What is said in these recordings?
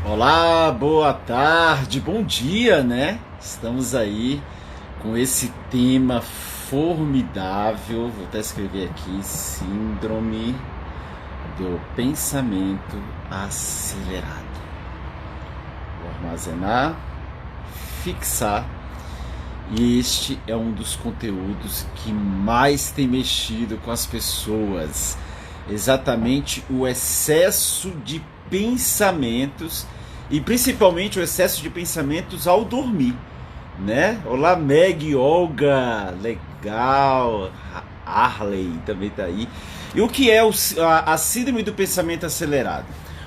Olá, boa tarde, bom dia, né? Estamos aí com esse tema formidável. Vou até escrever aqui: Síndrome do Pensamento Acelerado. Vou armazenar, fixar. E este é um dos conteúdos que mais tem mexido com as pessoas. Exatamente o excesso de pensamentos e principalmente o excesso de pensamentos ao dormir, né? Olá, Meg, Olga, legal, Arley também tá aí. E o que é a síndrome do pensamento acelerado?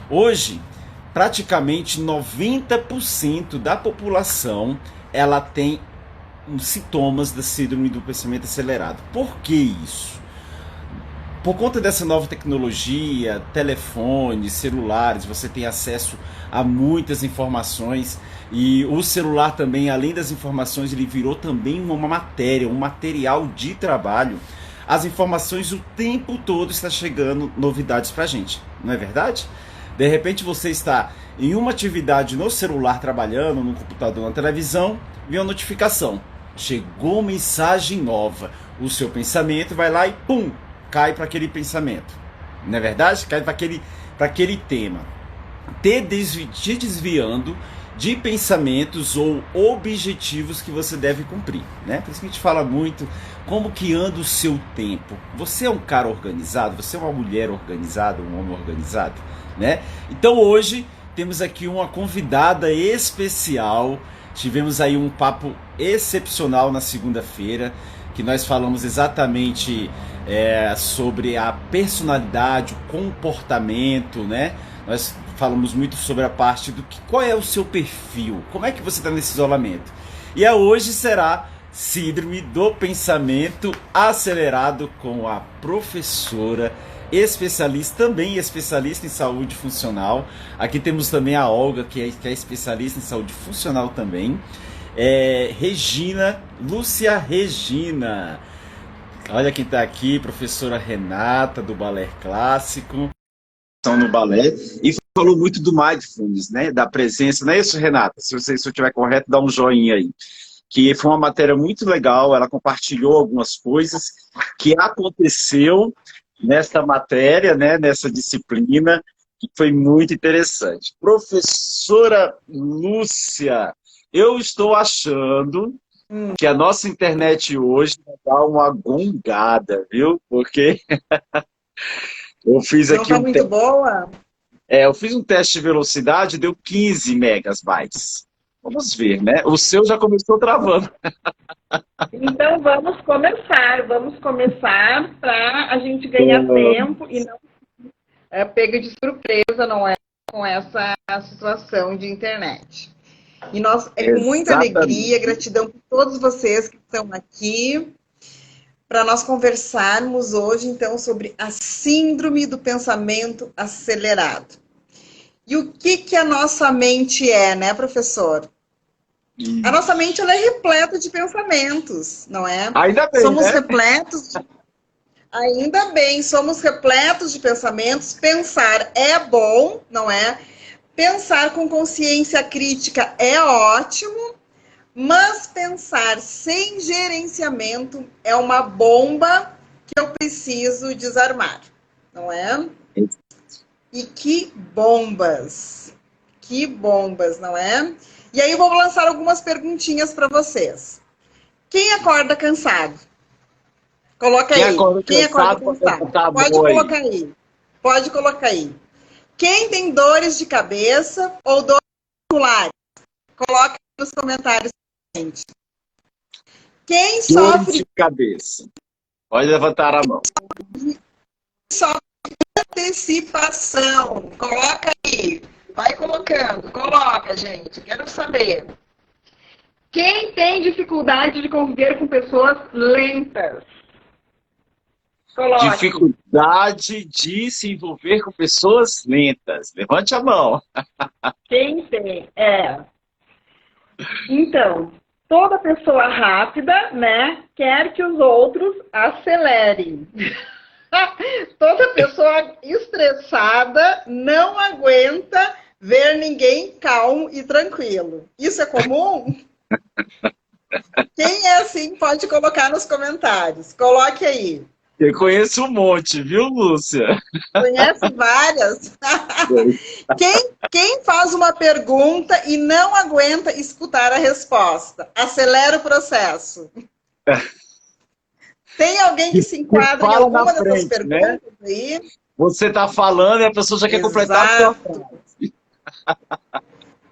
Hoje, praticamente 90% da população ela tem sintomas da síndrome do pensamento acelerado. Por que isso? Por conta dessa nova tecnologia, telefones, celulares, você tem acesso a muitas informações e o celular também, além das informações, ele virou também uma matéria, um material de trabalho. As informações o tempo todo está chegando novidades pra gente, não é verdade? De repente você está em uma atividade no celular trabalhando, no computador, na televisão, vê uma notificação. Chegou mensagem nova. O seu pensamento vai lá e pum! Cai para aquele pensamento, não é verdade? Cai para aquele tema, te desviando de pensamentos ou objetivos que você deve cumprir, né? Por isso que a gente fala muito como que anda o seu tempo. Você é um cara organizado? Você é uma mulher organizada, um homem organizado, né? Então hoje temos aqui uma convidada especial. Tivemos aí um papo excepcional na segunda-feira, que nós falamos exatamente sobre a personalidade, o comportamento, né? Nós falamos muito sobre a parte do qual é o seu perfil, como é que você está nesse isolamento. E a hoje será Síndrome do Pensamento Acelerado com a professora especialista, também especialista em saúde funcional. Aqui temos também a Olga, que é especialista em saúde funcional também. Lúcia Regina. Olha quem está aqui, professora Renata, do Balé Clássico. No balé. E falou muito do mindfulness, né? Da presença. Não é isso, Renata? Se eu estiver correto, dá um joinha aí. Que foi uma matéria muito legal, ela compartilhou algumas coisas que aconteceu nessa matéria, né? Nessa disciplina, que foi muito interessante. Professora Lúcia, eu estou achando que a nossa internet hoje vai dar uma gongada, viu? Porque eu fiz Não aqui está muito boa? eu fiz um teste de velocidade, deu 15 megabytes. Vamos ver, né? O seu já começou travando. Então vamos começar para a gente ganhar tempo e não pega de surpresa, não é? Com essa situação de internet. E nós, é com muita alegria, Exatamente. gratidão por todos vocês que estão aqui, para nós conversarmos hoje, então, sobre a síndrome do pensamento acelerado. E o que a nossa mente é, né, professor? A nossa mente ela é repleta de pensamentos, não é? Ainda bem, Somos né? repletos, ainda bem, somos repletos de pensamentos. Pensar é bom, não é? Pensar com consciência crítica é ótimo, mas pensar sem gerenciamento é uma bomba que eu preciso desarmar, não é? E que bombas, não é? E aí eu vou lançar algumas perguntinhas para vocês. Quem acorda cansado? Coloca Quem aí. acorda Quem acorda cansado pode cansado? levantar a Pode mão aí. colocar aí. Pode colocar aí. Quem tem dores de cabeça ou dores musculares? Coloca aí nos comentários. Quem Dores sofre de cabeça. Pode levantar a mão. sofre de antecipação? Coloca aí. Vai colocando. Coloca, gente. Quero saber. Quem tem dificuldade de conviver com pessoas lentas? Coloque. Dificuldade de se envolver com pessoas lentas. Levante a mão. Quem tem? Então, toda pessoa rápida, né, quer que os outros acelerem. Toda pessoa estressada não aguenta ver ninguém calmo e tranquilo. Isso é comum? Quem é assim pode colocar nos comentários. Coloque aí. Eu conheço um monte, viu, Lúcia? Conhece várias? Quem faz uma pergunta e não aguenta escutar a resposta? Acelera o processo. Tem alguém que se enquadra em Fala na alguma dessas frente, né? perguntas aí? Você está falando e a pessoa já quer completar a sua frase.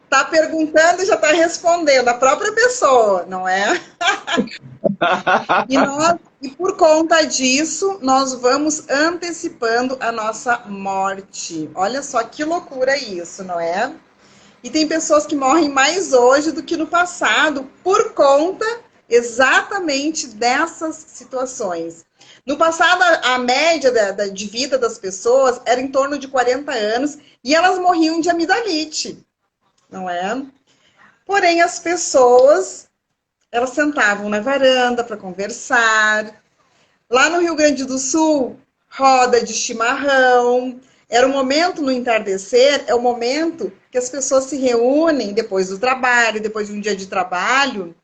Está perguntando e já está respondendo, a própria pessoa, não é? E por conta disso, nós vamos antecipando a nossa morte. Olha só que loucura isso, não é? E tem pessoas que morrem mais hoje do que no passado por conta exatamente dessas situações. No passado, a média de vida das pessoas era em torno de 40 anos e elas morriam de amidalite, não é? Porém, as pessoas, elas sentavam na varanda para conversar. Lá no Rio Grande do Sul, roda de chimarrão. Era o momento no entardecer, é o momento que as pessoas se reúnem depois do trabalho, depois de um dia de trabalho,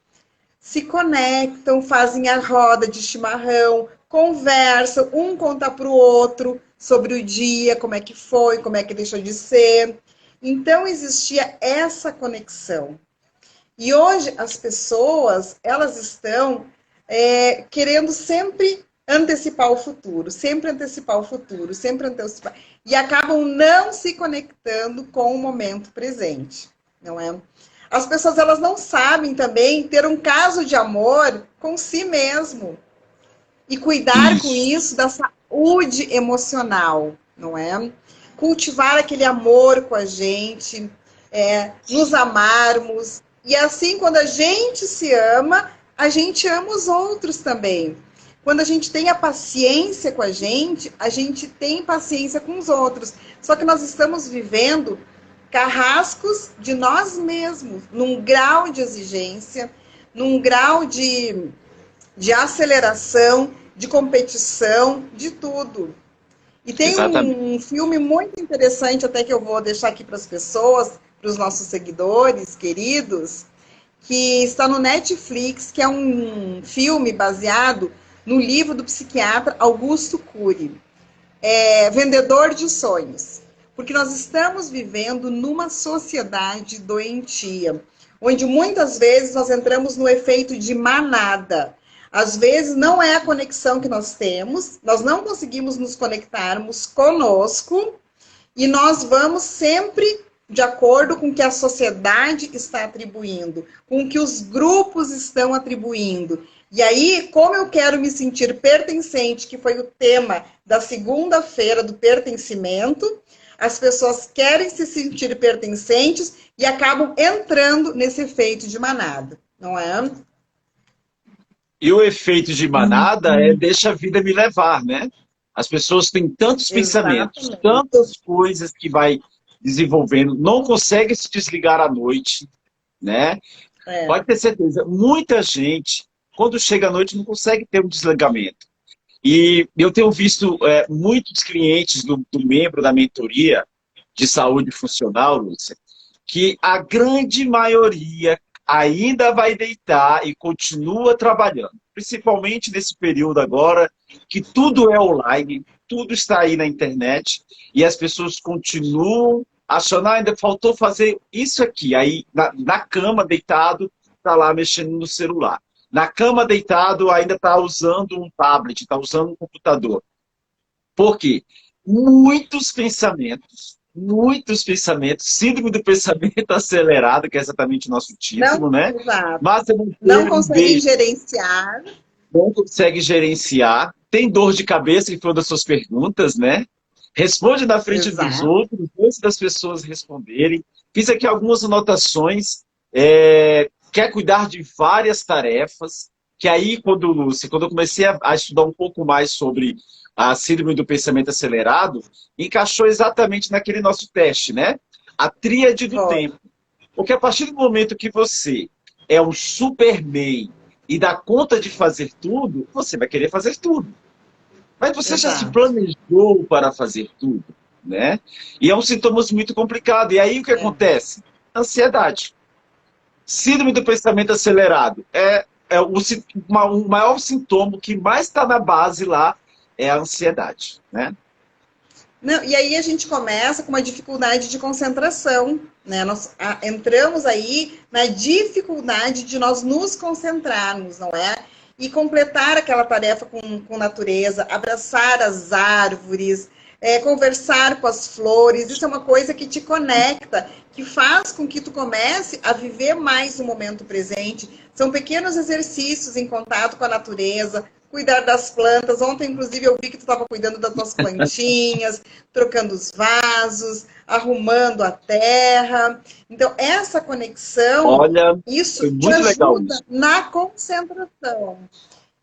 se conectam, fazem a roda de chimarrão, conversam, um conta para o outro sobre o dia, como é que foi, como é que deixou de ser. Então existia essa conexão. E hoje as pessoas, elas estão querendo sempre antecipar o futuro, sempre antecipar o futuro, sempre antecipar. E acabam não se conectando com o momento presente, não é? As pessoas, elas não sabem também ter um caso de amor com si mesmo e cuidar com isso da saúde emocional, não é? Cultivar aquele amor com a gente, nos amarmos. E assim, quando a gente se ama, a gente ama os outros também. Quando a gente tem a paciência com a gente tem paciência com os outros. Só que nós estamos vivendo carrascos de nós mesmos, num grau de exigência, num grau de aceleração, de competição, de tudo. E tem um filme muito interessante, até que eu vou deixar aqui para as pessoas, para os nossos seguidores queridos, que está no Netflix, que é um filme baseado no livro do psiquiatra Augusto Cury, Vendedor de Sonhos. Porque nós estamos vivendo numa sociedade doentia, onde muitas vezes nós entramos no efeito de manada. Às vezes não é a conexão que nós temos, nós não conseguimos nos conectarmos conosco e nós vamos sempre de acordo com o que a sociedade está atribuindo, com o que os grupos estão atribuindo. E aí, como eu quero me sentir pertencente, que foi o tema da segunda-feira do pertencimento, as pessoas querem se sentir pertencentes e acabam entrando nesse efeito de manada, não é? E o efeito de manada deixa a vida me levar, né? As pessoas têm tantos pensamentos, tantas coisas que vai desenvolvendo, não consegue se desligar à noite, né? Pode ter certeza, muita gente, quando chega à noite, não consegue ter um desligamento. E eu tenho visto muitos clientes do membro da mentoria de saúde funcional, Lúcia, que a grande maioria ainda vai deitar e continua trabalhando. Principalmente nesse período agora, que tudo é online, tudo está aí na internet, e as pessoas continuam achando, ainda faltou fazer isso aqui. Aí, na cama, deitado, está lá mexendo no celular. Na cama, deitado, ainda está usando um tablet, está usando um computador. Por quê? Muitos pensamentos, síndrome do pensamento acelerado, que é exatamente o nosso título, né? Exato. Mas você não consegue gerenciar. Não consegue gerenciar. Tem dor de cabeça, que foi uma das suas perguntas, né? Responde na frente dos outros, antes das pessoas responderem. Fiz aqui algumas anotações. Quer cuidar de várias tarefas, que aí, quando eu comecei a estudar um pouco mais sobre a síndrome do pensamento acelerado, encaixou exatamente naquele nosso teste, né? A tríade do tempo. Porque a partir do momento que você é um Superman e dá conta de fazer tudo, você vai querer fazer tudo. Mas você já se planejou para fazer tudo? né? E é um sintoma muito complicado. E aí o que acontece? Ansiedade. Síndrome do pensamento acelerado o maior sintoma que mais está na base lá é a ansiedade, né? Não, e aí a gente começa com uma dificuldade de concentração, né? Nós entramos aí na dificuldade de nós nos concentrarmos, não é? E completar aquela tarefa com natureza, abraçar as árvores, conversar com as flores. Isso é uma coisa que te conecta, que faz com que tu comece a viver mais o momento presente. São pequenos exercícios em contato com a natureza, cuidar das plantas. Ontem, inclusive, eu vi que tu estava cuidando das tuas plantinhas, trocando os vasos, arrumando a terra. Então, essa conexão, Olha, foi isso te muito legal ajuda isso. na concentração.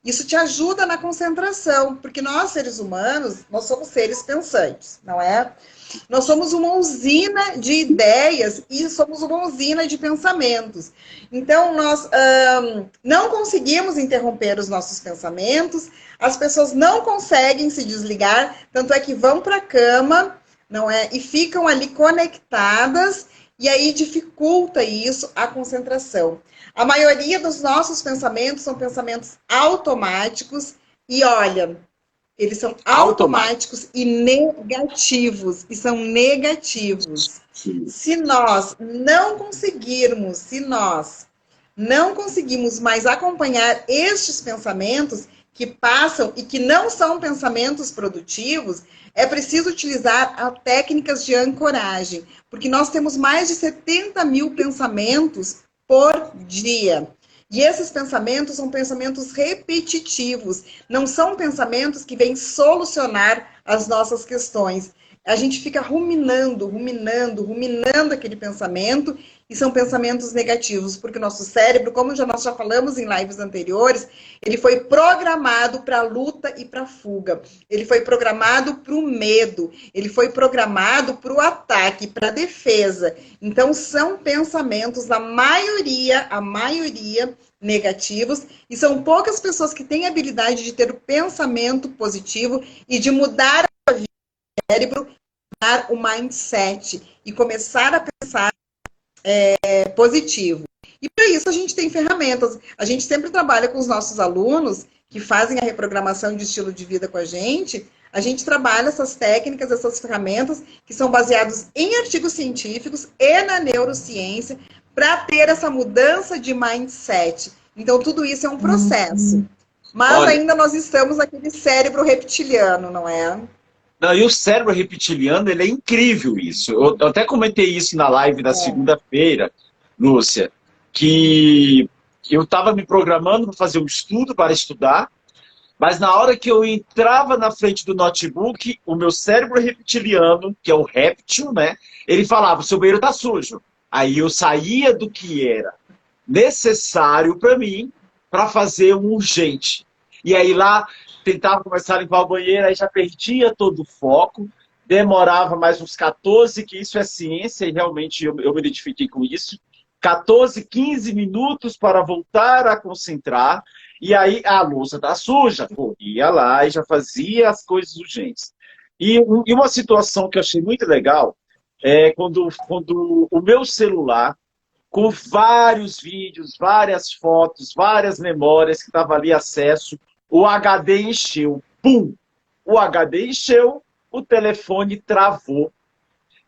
Isso te ajuda na concentração, porque nós, seres humanos, nós somos seres pensantes, não é? Nós somos uma usina de ideias e somos uma usina de pensamentos. Então, nós não conseguimos interromper os nossos pensamentos, as pessoas não conseguem se desligar, tanto é que vão para a cama, não é? E ficam ali conectadas, e aí dificulta isso a concentração. A maioria dos nossos pensamentos são pensamentos automáticos, e olha, eles são automáticos e negativos, e são negativos. Se nós não conseguimos mais acompanhar estes pensamentos que passam e que não são pensamentos produtivos, é preciso utilizar técnicas de ancoragem, porque nós temos mais de 70 mil pensamentos por dia. E esses pensamentos são pensamentos repetitivos, não são pensamentos que vêm solucionar as nossas questões. A gente fica ruminando aquele pensamento, e são pensamentos negativos, porque o nosso cérebro, como nós já falamos em lives anteriores, ele foi programado para a luta e para a fuga. Ele foi programado para o medo, ele foi programado para o ataque, para a defesa. Então, são pensamentos, a maioria, negativos, e são poucas pessoas que têm a habilidade de ter o pensamento positivo e de mudar o cérebro, mudar o mindset e começar a pensar positivo. E para isso a gente tem ferramentas. A gente sempre trabalha com os nossos alunos que fazem a reprogramação de estilo de vida com a gente. A gente trabalha essas técnicas, essas ferramentas que são baseadas em artigos científicos e na neurociência para ter essa mudança de mindset. Então, tudo isso é um processo. Mas ainda nós estamos naquele cérebro reptiliano, não é? Não, e o cérebro reptiliano, ele é incrível isso. Eu até comentei isso na live da segunda-feira, Lúcia, que eu estava me programando para fazer um estudo, para estudar, mas na hora que eu entrava na frente do notebook, o meu cérebro reptiliano, que é o réptil, né? Ele falava, o seu banheiro está sujo. Aí eu saía do que era necessário para mim para fazer um urgente. E aí lá tentava começar a limpar o banheiro, aí já perdia todo o foco, demorava mais uns 14, que isso é ciência, e realmente eu me identifiquei com isso, 14, 15 minutos para voltar a concentrar, e aí a louça está suja, corria lá e já fazia as coisas urgentes. E uma situação que eu achei muito legal é quando o meu celular, com vários vídeos, várias fotos, várias memórias que estava ali acesso, o HD encheu. Pum! O HD encheu, o telefone travou.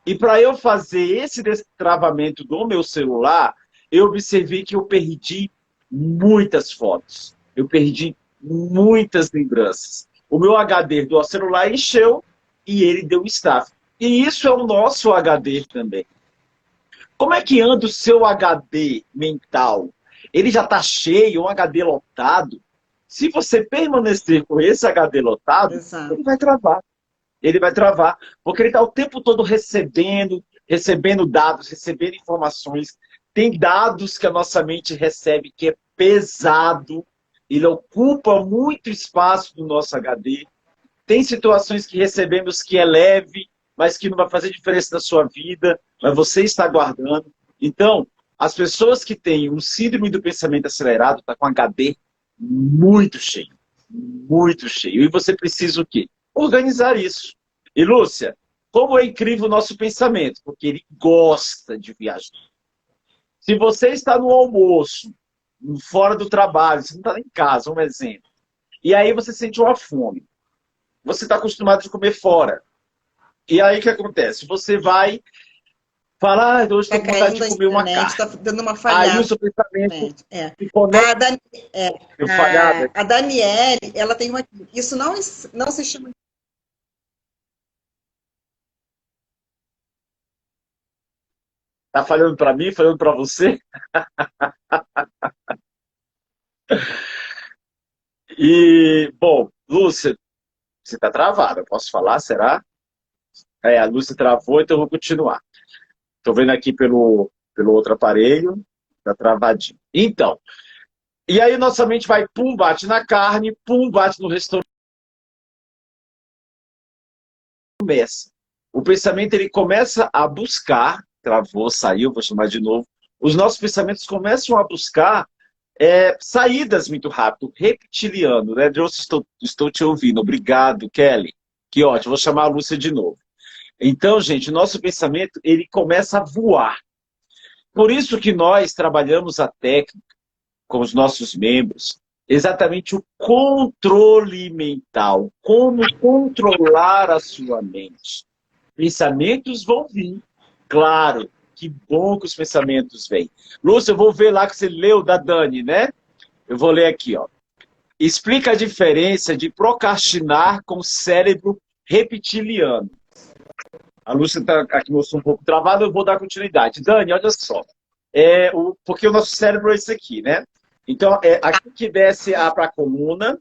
E para eu fazer esse destravamento do meu celular, eu observei que eu perdi muitas fotos. Eu perdi muitas lembranças. O meu HD do celular encheu e ele deu staff. E isso é o nosso HD também. Como é que anda o seu HD mental? Ele já está cheio, um HD lotado? Se você permanecer com esse HD lotado, Exato. Ele vai travar. Ele vai travar, porque ele está o tempo todo recebendo dados, recebendo informações. Tem dados que a nossa mente recebe que é pesado, ele ocupa muito espaço no nosso HD. Tem situações que recebemos que é leve, mas que não vai fazer diferença na sua vida, mas você está guardando. Então, as pessoas que têm um síndrome do pensamento acelerado estão com HD muito cheio. Muito cheio. E você precisa o quê? Organizar isso. E, Lúcia, como é incrível o nosso pensamento, porque ele gosta de viajar. Se você está no almoço, fora do trabalho, você não está em casa, um exemplo, e aí você sente uma fome, você está acostumado a comer fora, e aí o que acontece? Você vai falar, hoje Tá estou com vontade caindo de a comer uma internet, tá carne. dando uma Aí o falhada seu na pensamento internet. É. se conecta A, Dan, é, com falhada. a Daniele, ela tem uma. Isso não se chama. Tá falhando para mim, falhando para você. E, bom, Lúcia, você está travada, posso falar, será? A Lúcia travou, então eu vou continuar. Estou vendo aqui pelo outro aparelho, tá travadinho. Então, e aí nossa mente vai, pum, bate na carne, pum, bate no restaurante, começa. O pensamento, ele começa a buscar, travou, saiu, vou chamar de novo, os nossos pensamentos começam a buscar saídas muito rápido, reptiliano, né? Deus, estou te ouvindo. Obrigado, Kelly. Que ótimo, vou chamar a Lúcia de novo. Então, gente, o nosso pensamento, ele começa a voar. Por isso que nós trabalhamos a técnica com os nossos membros, exatamente o controle mental, como controlar a sua mente. Pensamentos vão vir, claro, que bom que os pensamentos vêm. Lúcia, eu vou ver lá que você leu da Dani, né? Eu vou ler aqui, ó. Explica a diferença de procrastinar com cérebro reptiliano. A Lúcia está aqui mostrou um pouco travada, eu vou dar continuidade. Dani, olha só. Porque o nosso cérebro é esse aqui, né? Então, aqui que desce para a coluna,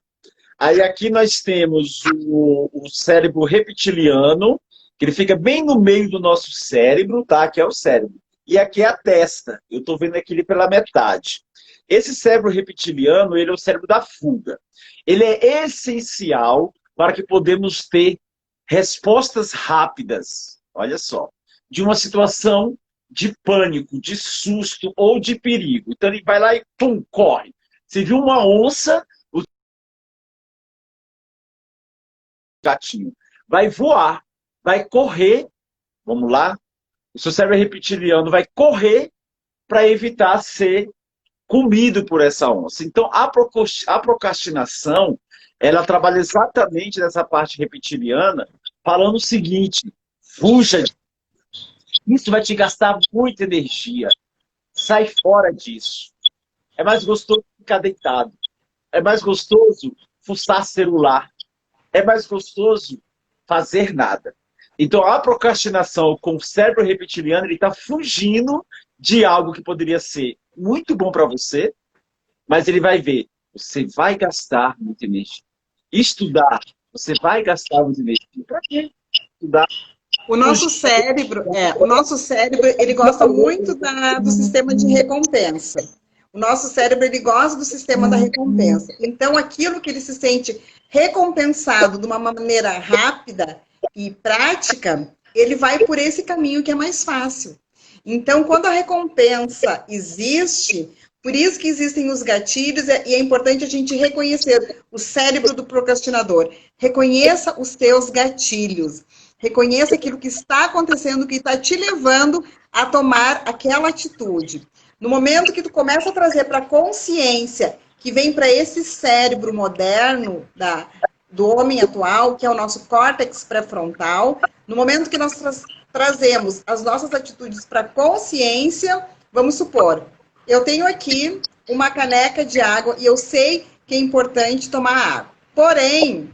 aí aqui nós temos o cérebro reptiliano, que ele fica bem no meio do nosso cérebro, tá? Que é o cérebro. E aqui é a testa. Eu estou vendo aqui ele pela metade. Esse cérebro reptiliano, ele é o cérebro da fuga. Ele é essencial para que podemos ter respostas rápidas, olha só, de uma situação de pânico, de susto ou de perigo. Então ele vai lá e pum, corre. Você viu uma onça, o gatinho vai voar, vai correr, vamos lá, o seu cérebro reptiliano vai correr para evitar ser comido por essa onça. Então, a procrastinação, ela trabalha exatamente nessa parte reptiliana, falando o seguinte, fuja, isso vai te gastar muita energia, sai fora disso. É mais gostoso ficar deitado, é mais gostoso fuçar celular, é mais gostoso fazer nada. Então, a procrastinação com o cérebro reptiliano, ele está fugindo de algo que poderia ser muito bom para você, mas ele vai ver, você vai gastar muita energia. Estudar, você vai gastar muita energia. Para quê? Estudar. O nosso cérebro, ele gosta muito do sistema de recompensa. O nosso cérebro, ele gosta do sistema da recompensa. Então, aquilo que ele se sente recompensado de uma maneira rápida e prática, ele vai por esse caminho que é mais fácil. Então, quando a recompensa existe, por isso que existem os gatilhos, e é importante a gente reconhecer o cérebro do procrastinador. Reconheça os seus gatilhos. Reconheça aquilo que está acontecendo, que está te levando a tomar aquela atitude. No momento que tu começa a trazer para a consciência, que vem para esse cérebro moderno do homem atual, que é o nosso córtex pré-frontal, no momento que nós trazemos as nossas atitudes para a consciência, vamos supor, eu tenho aqui uma caneca de água e eu sei que é importante tomar água. Porém,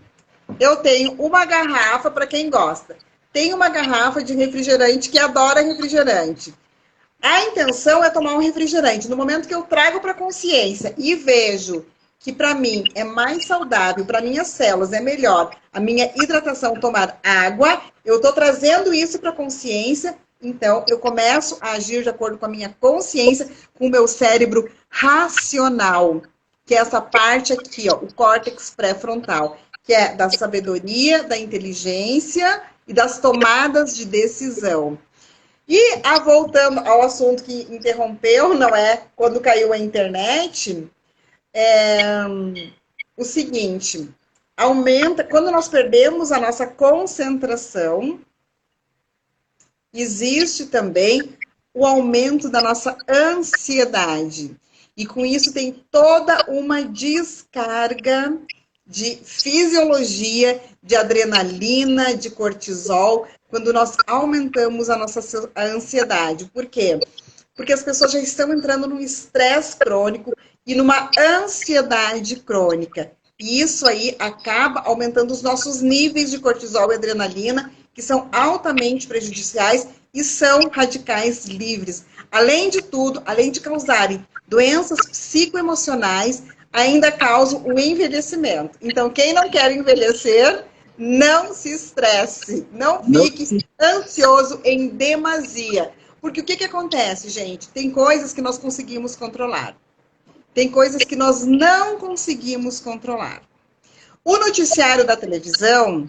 eu tenho uma garrafa, para quem gosta, tem uma garrafa de refrigerante que adora refrigerante. A intenção é tomar um refrigerante. No momento que eu trago para a consciência e vejo que para mim é mais saudável, para minhas células é melhor a minha hidratação tomar água, eu estou trazendo isso para a consciência, então eu começo a agir de acordo com a minha consciência, com o meu cérebro racional, que é essa parte aqui, ó, o córtex pré-frontal, que é da sabedoria, da inteligência e das tomadas de decisão. E voltando ao assunto que interrompeu, não é? Quando caiu a internet, o seguinte, aumenta, quando nós perdemos a nossa concentração, existe também o aumento da nossa ansiedade. E com isso tem toda uma descarga de fisiologia, de adrenalina, de cortisol, quando nós aumentamos a nossa ansiedade. Por quê? Porque as pessoas já estão entrando num estresse crônico e numa ansiedade crônica. E isso aí acaba aumentando os nossos níveis de cortisol e adrenalina, que são altamente prejudiciais e são radicais livres. Além de tudo, além de causarem doenças psicoemocionais, ainda causam o envelhecimento. Então, quem não quer envelhecer, não se estresse, não fique ansioso em demasia. Porque o que acontece, gente? Tem coisas que nós conseguimos controlar. Tem coisas que nós não conseguimos controlar. O noticiário da televisão,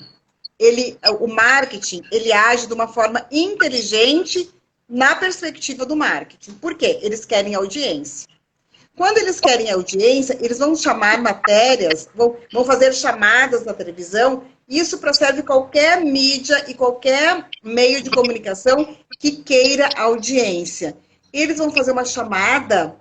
o marketing, ele age de uma forma inteligente na perspectiva do marketing. Por quê? Eles querem audiência. Quando eles querem audiência, eles vão chamar matérias, vão fazer chamadas na televisão. Isso para serve qualquer mídia e qualquer meio de comunicação que queira audiência. Eles vão fazer uma chamada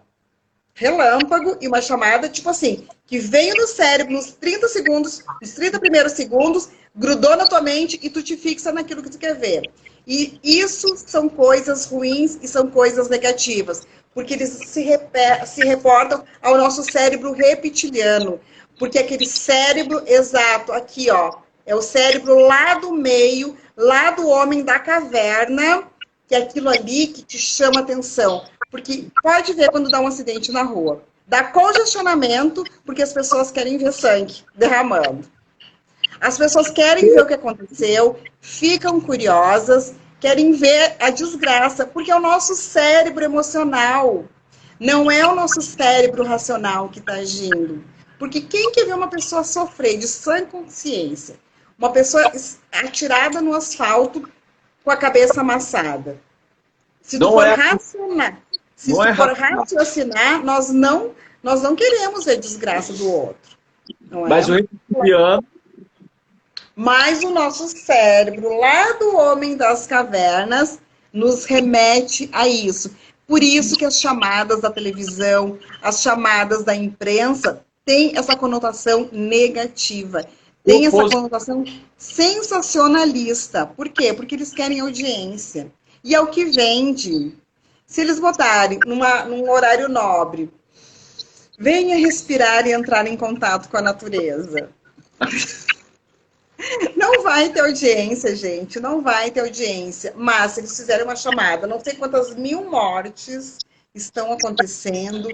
relâmpago e uma chamada, tipo assim, que veio no cérebro nos 30 segundos, nos 30 primeiros segundos, grudou na tua mente e tu te fixa naquilo que tu quer ver. E isso são coisas ruins e são coisas negativas, porque eles se reportam ao nosso cérebro reptiliano, porque aquele cérebro exato, aqui ó, é o cérebro lá do meio, lá do homem da caverna, que é aquilo ali que te chama atenção. Porque pode ver quando dá um acidente na rua. Dá congestionamento, porque as pessoas querem ver sangue derramando. As pessoas querem ver o que aconteceu, ficam curiosas, querem ver a desgraça, porque é o nosso cérebro emocional. Não é o nosso cérebro racional que está agindo. Porque quem quer ver uma pessoa sofrer de sã consciência? Uma pessoa atirada no asfalto com a cabeça amassada. Se tu for racionar, raciocinar, nós não queremos ver desgraça do outro. Não é? Mas o reptiliano... Mas o nosso cérebro, lá do homem das cavernas, nos remete a isso. Por isso que as chamadas da televisão, as chamadas da imprensa, têm essa conotação negativa. Tem essa conotação sensacionalista. Por quê? Porque eles querem audiência. E é o que vende. Se eles botarem num horário nobre, venha respirar e entrar em contato com a natureza. Não vai ter audiência, gente. Não vai ter audiência. Mas se eles fizerem uma chamada, não sei quantas mil mortes estão acontecendo.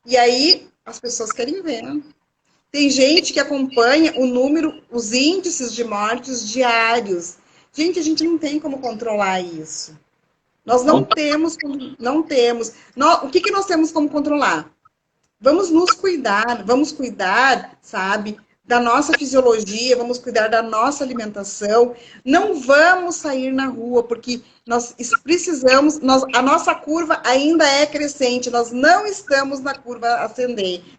E aí as pessoas querem ver. Tem gente que acompanha o número, os índices de mortes diários. Gente, a gente não tem como controlar isso. Nós não temos. O que nós temos como controlar? Vamos nos cuidar, sabe, da nossa fisiologia, vamos cuidar da nossa alimentação. Não vamos sair na rua, porque nós precisamos, a nossa curva ainda é crescente, nós não estamos na curva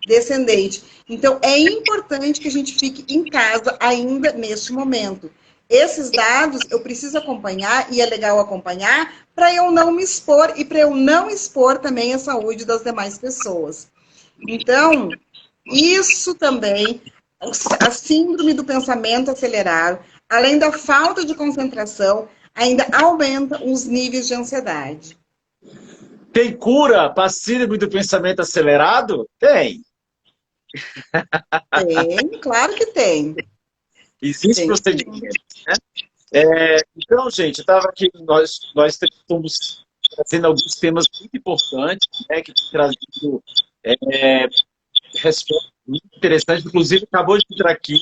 descendente. Então, é importante que a gente fique em casa ainda neste momento. Esses dados eu preciso acompanhar, e é legal acompanhar, para eu não me expor e para eu não expor também a saúde das demais pessoas. Então, isso também, a síndrome do pensamento acelerado, além da falta de concentração, ainda aumenta os níveis de ansiedade. Tem cura para a síndrome do pensamento acelerado? Tem. Tem, claro que tem. Existe procedimento, né? Então, gente, eu estava aqui, nós estamos trazendo alguns temas muito importantes, né, que tem trazido respostas muito interessantes. Inclusive, acabou de entrar aqui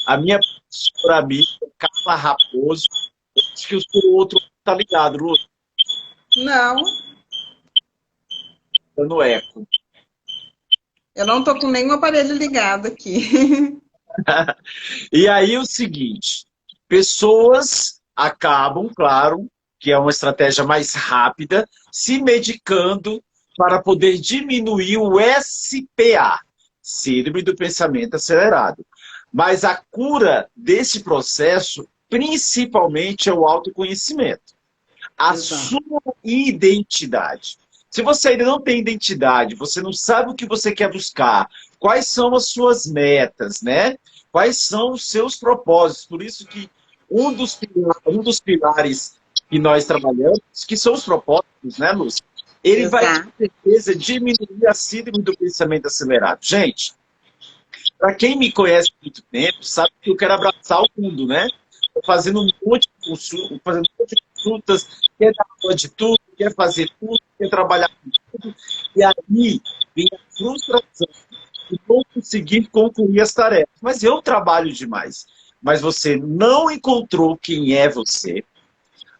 a minha professora amiga, Carla Raposo. Acho que o outro está ligado, Lu? Não. Dando eco. Eu não estou com nenhum aparelho ligado aqui. E aí o seguinte, pessoas acabam, claro, que é uma estratégia mais rápida, se medicando para poder diminuir o SPA, síndrome do pensamento acelerado. Mas a cura desse processo, principalmente, é o autoconhecimento. a Exato. sua identidade. Se você ainda não tem identidade, você não sabe o que você quer buscar, quais são as suas metas, né? Quais são os seus propósitos. Por isso que um dos pilares que nós trabalhamos, que são os propósitos, né, Lúcia? Ele vai, com Exato. certeza, diminuir a síndrome do pensamento acelerado. Gente, para quem me conhece há muito tempo, sabe que eu quero abraçar o mundo, né? Estou fazendo um monte de consultas, fazendo um monte de consultas, quer dar aula de tudo, quer fazer tudo, quer trabalhar com tudo. E aí vem a frustração de não conseguir concluir as tarefas. Mas eu trabalho demais. Mas você não encontrou quem é você.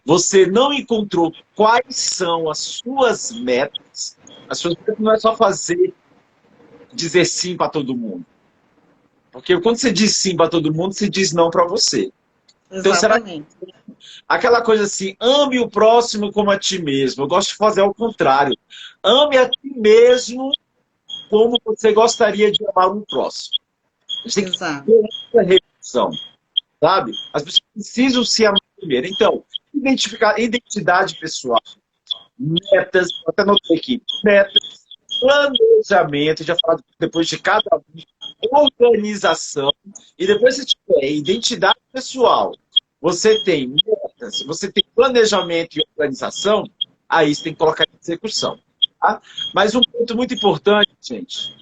Você não encontrou quais são as suas metas. As suas metas não é só dizer sim para todo mundo. Porque quando você diz sim para todo mundo, você diz não para você. Então, será que Exatamente. aquela coisa assim, ame o próximo como a ti mesmo? Eu gosto de fazer ao contrário. Ame a ti mesmo como você gostaria de amar um próximo. A gente tem que Exato. ter essa reflexão, sabe? As pessoas precisam se amar primeiro. Então, identificar identidade pessoal, metas, até notei aqui, metas, planejamento, já falado depois de cada um, organização, e depois você tiver identidade pessoal, você tem metas, você tem planejamento e organização, aí você tem que colocar em execução. Tá? Mas um ponto muito importante, gente.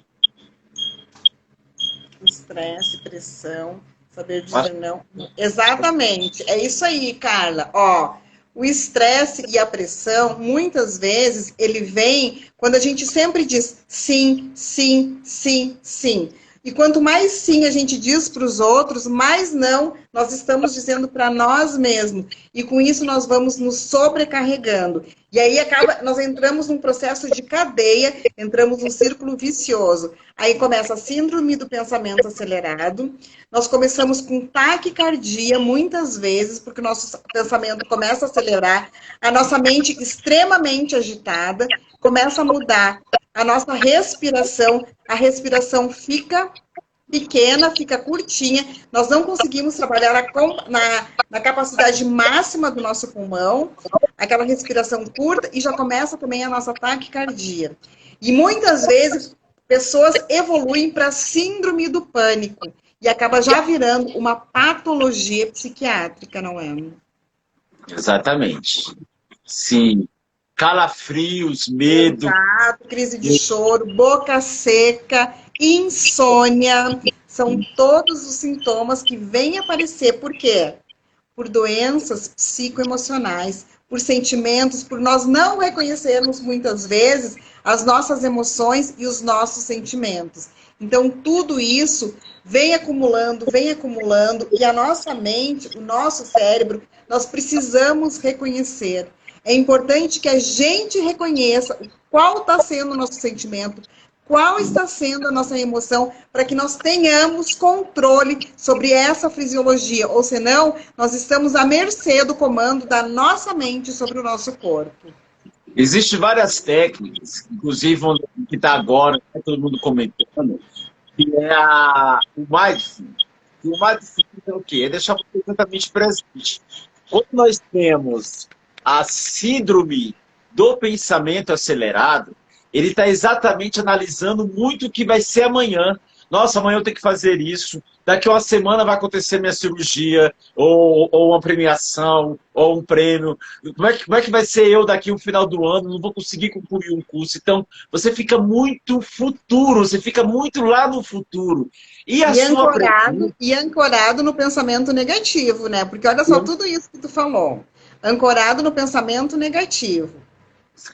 Estresse, pressão, saber dizer não. Exatamente, é isso aí, Carla. Ó, o estresse e a pressão, muitas vezes, ele vem quando a gente sempre diz sim, sim, sim, sim. E quanto mais sim a gente diz para os outros, mais não nós estamos dizendo para nós mesmos. E com isso nós vamos nos sobrecarregando. E aí nós entramos num processo de cadeia, entramos num círculo vicioso. Aí começa a síndrome do pensamento acelerado. Nós começamos com taquicardia muitas vezes, porque o nosso pensamento começa a acelerar, a nossa mente extremamente agitada, começa a mudar a nossa respiração, a respiração fica pequena, fica curtinha, nós não conseguimos trabalhar na capacidade máxima do nosso pulmão, aquela respiração curta, e já começa também a nossa taquicardia. E muitas vezes pessoas evoluem para síndrome do pânico e acaba já virando uma patologia psiquiátrica, não é? Exatamente. Sim. Calafrios, medo. Exato, crise de choro, boca seca, insônia, são todos os sintomas que vêm aparecer. Por quê? Por doenças psicoemocionais, por sentimentos, por nós não reconhecermos muitas vezes as nossas emoções e os nossos sentimentos. Então, tudo isso vem acumulando, e a nossa mente, o nosso cérebro, nós precisamos reconhecer. É importante que a gente reconheça qual está sendo o nosso sentimento, qual está sendo a nossa emoção, para que nós tenhamos controle sobre essa fisiologia, ou senão, nós estamos à mercê do comando da nossa mente sobre o nosso corpo. Existem várias técnicas, inclusive que está agora, tá todo mundo comentando, que é o Mindfulness. E o Mindfulness é o quê? É deixar você exatamente presente. Quando nós temos a síndrome do pensamento acelerado, ele está exatamente analisando muito o que vai ser amanhã. Nossa, amanhã eu tenho que fazer isso. Daqui a uma semana vai acontecer minha cirurgia, ou uma premiação, ou um prêmio. Como é que vai ser eu daqui no final do ano? Não vou conseguir concluir um curso. Então, você fica muito futuro, você fica muito lá no futuro. E ancorado no pensamento negativo, né? Porque olha só tudo isso que tu falou. Ancorado no pensamento negativo.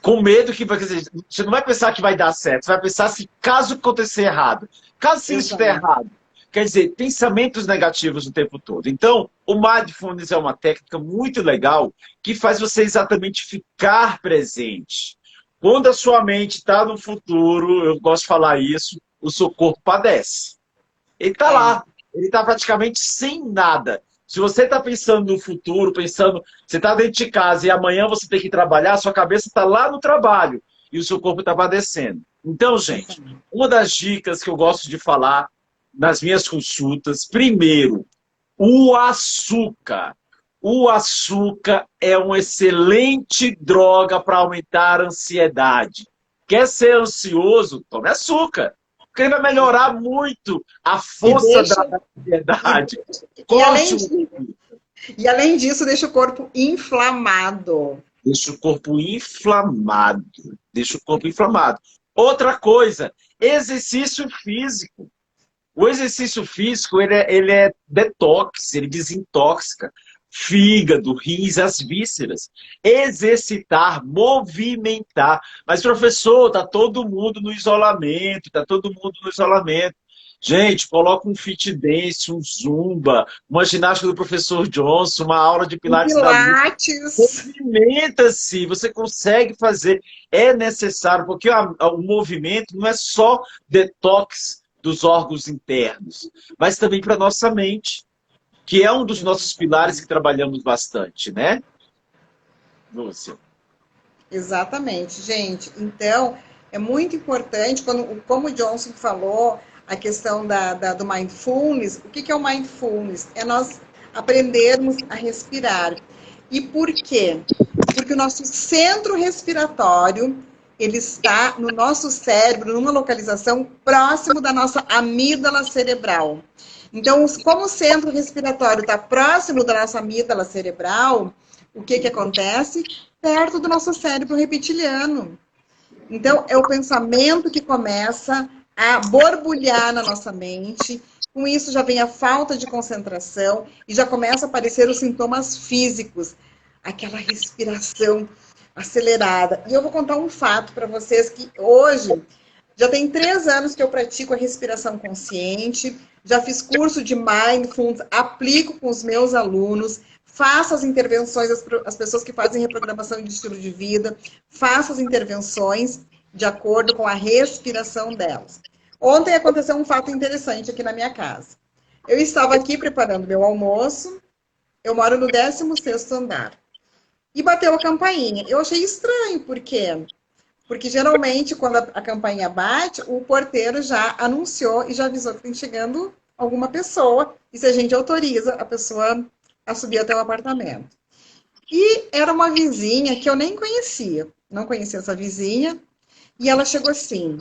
Com medo que você não vai pensar que vai dar certo, você vai pensar se caso acontecer errado. Caso se isso estiver errado, quer dizer, pensamentos negativos o tempo todo. Então, o Mindfulness é uma técnica muito legal que faz você exatamente ficar presente. Quando a sua mente está no futuro, eu gosto de falar isso, o seu corpo padece. Ele está lá, ele está praticamente sem nada. Se você está pensando no futuro, você está dentro de casa e amanhã você tem que trabalhar, sua cabeça está lá no trabalho e o seu corpo está padecendo. Então, gente, uma das dicas que eu gosto de falar nas minhas consultas, primeiro, o açúcar. O açúcar é uma excelente droga para aumentar a ansiedade. Quer ser ansioso? Tome açúcar. Porque ele vai melhorar muito a E força deixa. da ansiedade. E além Corte o... disso, deixa o corpo inflamado. Deixa o corpo inflamado. Deixa o corpo inflamado. Outra coisa, exercício físico. O exercício físico, ele é detox, ele desintoxica fígado, rins, as vísceras. Exercitar, movimentar. Mas, professor, tá todo mundo no isolamento, tá todo mundo no isolamento. Gente, coloca um fit dance, um zumba, uma ginástica do professor Johnson, uma aula de Um pilates da Lu. pilates. Movimenta-se, você consegue fazer, é necessário, porque o movimento não é só detox dos órgãos internos, mas também para a nossa mente, que é um dos nossos pilares que trabalhamos bastante, né? Lúcia. Exatamente, gente. Então, é muito importante, como o Johnson falou, a questão do mindfulness. O que é o mindfulness? É nós aprendermos a respirar. E por quê? Porque o nosso centro respiratório, ele está no nosso cérebro, numa localização próximo da nossa amígdala cerebral. Então, como o centro respiratório está próximo da nossa amígdala cerebral, o que acontece? Perto do nosso cérebro reptiliano. Então, é o pensamento que começa a borbulhar na nossa mente. Com isso, já vem a falta de concentração e já começam a aparecer os sintomas físicos. Aquela respiração acelerada. E eu vou contar um fato para vocês que hoje, já tem 3 anos que eu pratico a respiração consciente, já fiz curso de mindfulness, aplico com os meus alunos, faço as intervenções, as pessoas que fazem reprogramação de estilo de vida, faço as intervenções de acordo com a respiração delas. Ontem aconteceu um fato interessante aqui na minha casa. Eu estava aqui preparando meu almoço, eu moro no 16º andar, e bateu a campainha. Eu achei estranho, por quê? Porque geralmente, quando a campainha bate, o porteiro já anunciou e já avisou que tem chegando alguma pessoa, e se a gente autoriza a pessoa a subir até o apartamento. E era uma vizinha que eu nem conhecia, não conhecia essa vizinha, e ela chegou assim: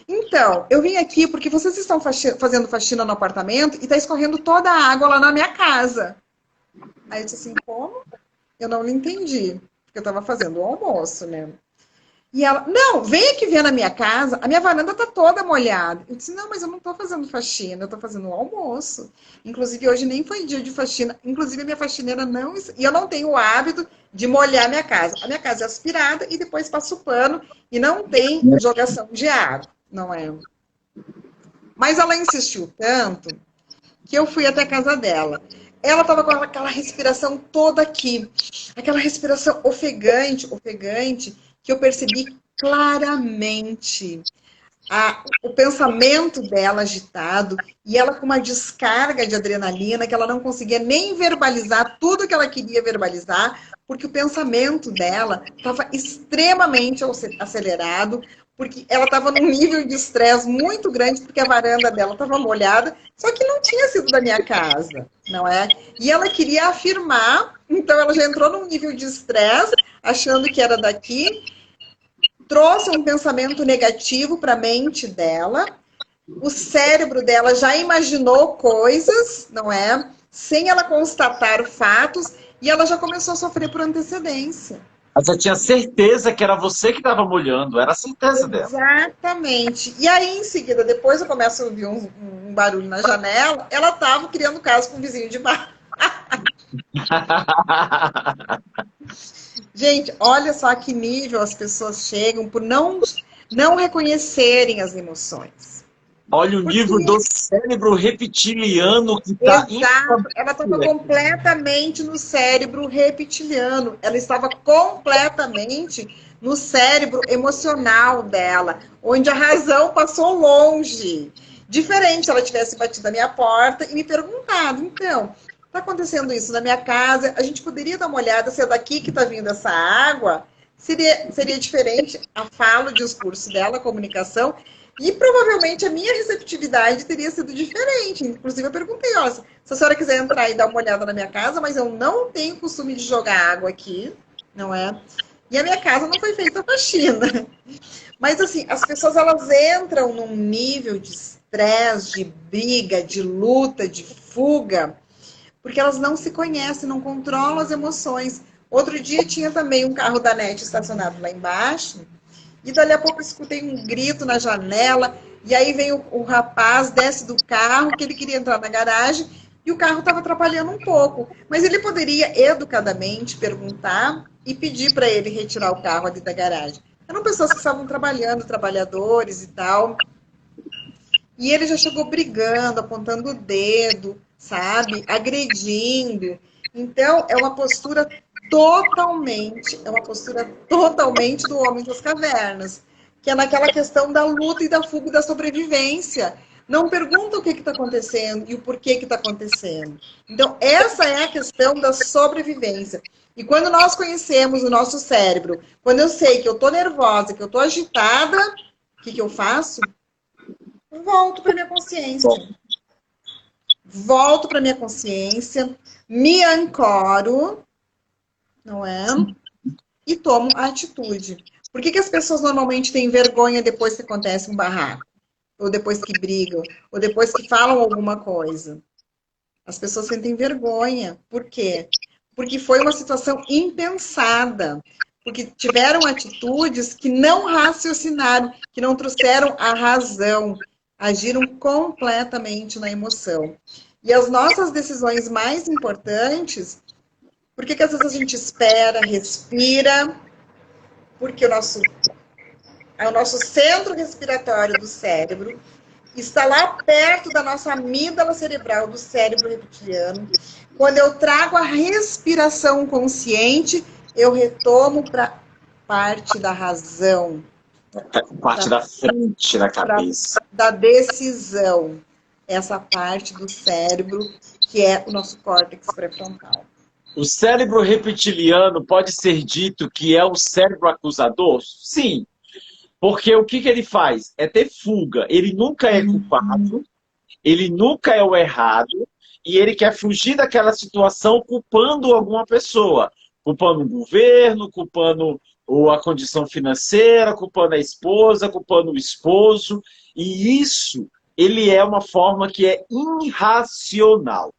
então, eu vim aqui porque vocês estão fazendo faxina no apartamento e está escorrendo toda a água lá na minha casa. Aí eu disse assim: como? Eu não entendi, porque eu estava fazendo o almoço, né? E ela: não, vem aqui ver na minha casa, a minha varanda está toda molhada. Eu disse: não, mas eu não estou fazendo faxina, eu estou fazendo o almoço. Inclusive, hoje nem foi dia de faxina. Inclusive, a minha faxineira não... E eu não tenho o hábito de molhar a minha casa. A minha casa é aspirada e depois passo o pano e não tem jogação de água, não é? Mas ela insistiu tanto que eu fui até a casa dela. Ela estava com aquela respiração toda aqui, aquela respiração ofegante, que eu percebi claramente o pensamento dela agitado e ela com uma descarga de adrenalina que ela não conseguia nem verbalizar tudo que ela queria verbalizar, porque o pensamento dela estava extremamente acelerado, porque ela estava num nível de estresse muito grande, porque a varanda dela estava molhada, só que não tinha sido da minha casa, não é? E ela queria afirmar, então ela já entrou num nível de estresse, achando que era daqui, trouxe um pensamento negativo para a mente dela, o cérebro dela já imaginou coisas, não é? Sem ela constatar fatos, e ela já começou a sofrer por antecedência. Mas eu tinha certeza que era você que estava molhando, era a certeza dela. Exatamente. E aí, em seguida, depois eu começo a ouvir um barulho na janela, ela estava criando caso com o vizinho de baixo. Gente, olha só que nível as pessoas chegam por não reconhecerem as emoções. Olha o nível do cérebro reptiliano que está... Exato, ela estava completamente no cérebro reptiliano, ela estava completamente no cérebro emocional dela, onde a razão passou longe. Diferente se ela tivesse batido a minha porta e me perguntado: então, está acontecendo isso na minha casa, a gente poderia dar uma olhada se é daqui que está vindo essa água? Seria diferente a fala, o discurso dela, a comunicação, E provavelmente a minha receptividade teria sido diferente. Inclusive, eu perguntei, ó, se a senhora quiser entrar e dar uma olhada na minha casa, mas eu não tenho costume de jogar água aqui, não é? E a minha casa não foi feita faxina. Mas, assim, as pessoas, elas entram num nível de estresse, de briga, de luta, de fuga, porque elas não se conhecem, não controlam as emoções. Outro dia tinha também um carro da NET estacionado lá embaixo, e dali a pouco eu escutei um grito na janela, e aí vem o rapaz, desce do carro, que ele queria entrar na garagem, e o carro estava atrapalhando um pouco. Mas ele poderia, educadamente, perguntar e pedir para ele retirar o carro ali da garagem. Eram pessoas que estavam trabalhando, trabalhadores e tal. E ele já chegou brigando, apontando o dedo, sabe? Agredindo. Então, é uma postura totalmente do homem das cavernas, que é naquela questão da luta e da fuga e da sobrevivência. Não pergunta o que está acontecendo e o porquê que está acontecendo. Então, essa é a questão da sobrevivência. E quando nós conhecemos o nosso cérebro, quando eu sei que eu estou nervosa, que eu estou agitada, o que eu faço? Volto para minha consciência. Volto para minha consciência, me ancoro, não é? E tomo a atitude. Por que as pessoas normalmente têm vergonha depois que acontece um barraco? Ou depois que brigam? Ou depois que falam alguma coisa? As pessoas sentem vergonha. Por quê? Porque foi uma situação impensada. Porque tiveram atitudes que não raciocinaram, que não trouxeram a razão, agiram completamente na emoção. E as nossas decisões mais importantes, por que às vezes a gente espera, respira, porque o nosso centro respiratório do cérebro está lá perto da nossa amígdala cerebral, do cérebro reptiliano. Quando eu trago a respiração consciente, eu retomo para parte da razão. Parte da frente da cabeça. Da decisão. Essa parte do cérebro que é o nosso córtex pré-frontal. O cérebro reptiliano pode ser dito que é o cérebro acusador? Sim. Porque o que ele faz? É ter fuga. Ele nunca é culpado, ele nunca é o errado, e ele quer fugir daquela situação culpando alguma pessoa. Culpando o governo, culpando a condição financeira, culpando a esposa, culpando o esposo. E isso, ele é uma forma que é irracional.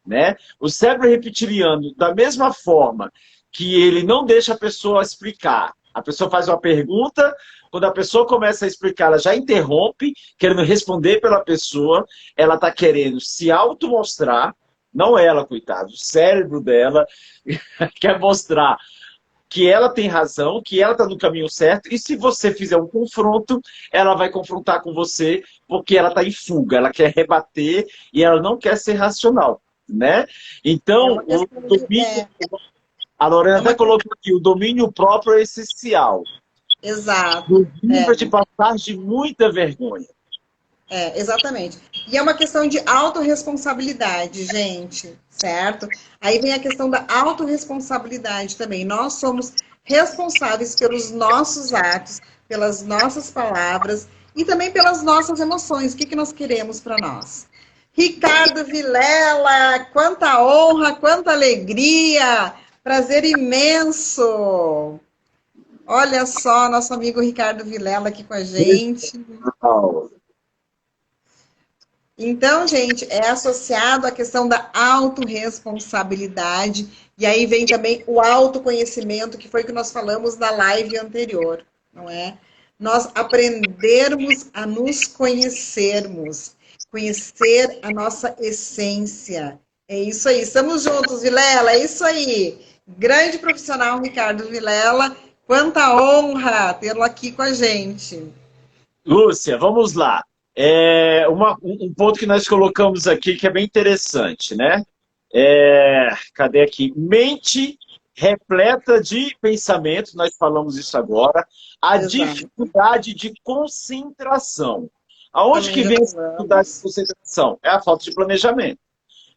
Né? O cérebro reptiliano, da mesma forma que ele não deixa a pessoa explicar. A pessoa faz uma pergunta, quando a pessoa começa a explicar, ela já interrompe, querendo responder pela pessoa, ela está querendo se auto-mostrar, não ela, coitada, o cérebro dela quer mostrar que ela tem razão, que ela está no caminho certo, e se você fizer um confronto, ela vai confrontar com você, porque ela está em fuga, ela quer rebater e ela não quer ser racional. Né? Então, o domínio, a Lorena até colocou aqui, o domínio próprio é essencial. Exato. Livra de passar de muita vergonha. Exatamente. E é uma questão de autorresponsabilidade, gente, certo? Aí vem a questão da autorresponsabilidade também. Nós somos responsáveis pelos nossos atos, pelas nossas palavras e também pelas nossas emoções. O que nós queremos para nós? Ricardo Vilela, quanta honra, quanta alegria, prazer imenso. Olha só, nosso amigo Ricardo Vilela aqui com a gente. Então, gente, é associado à questão da autorresponsabilidade, e aí vem também o autoconhecimento, que foi o que nós falamos na live anterior, não é? Nós aprendermos a nos conhecermos, conhecer a nossa essência. É isso aí. Estamos juntos, Vilela. É isso aí. Grande profissional, Ricardo Vilela. Quanta honra tê-lo aqui com a gente. Lúcia, vamos lá. Um ponto que nós colocamos aqui que é bem interessante, né? Cadê aqui? Mente repleta de pensamentos, nós falamos isso agora. A dificuldade de concentração. Aonde que vem a dificuldade de concentração? É a falta de planejamento.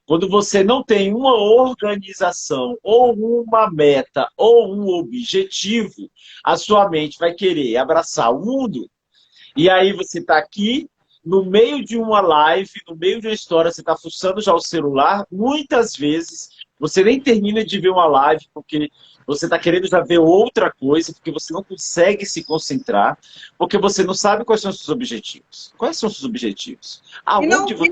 Quando você não tem uma organização, ou uma meta, ou um objetivo, a sua mente vai querer abraçar o mundo E aí você está aqui, no meio de uma live, no meio de uma história, você está fuçando já o celular. Muitas vezes você nem termina de ver uma live, porque você está querendo já ver outra coisa, porque você não consegue se concentrar, porque você não sabe quais são os seus objetivos. Quais são os seus objetivos? Aonde você...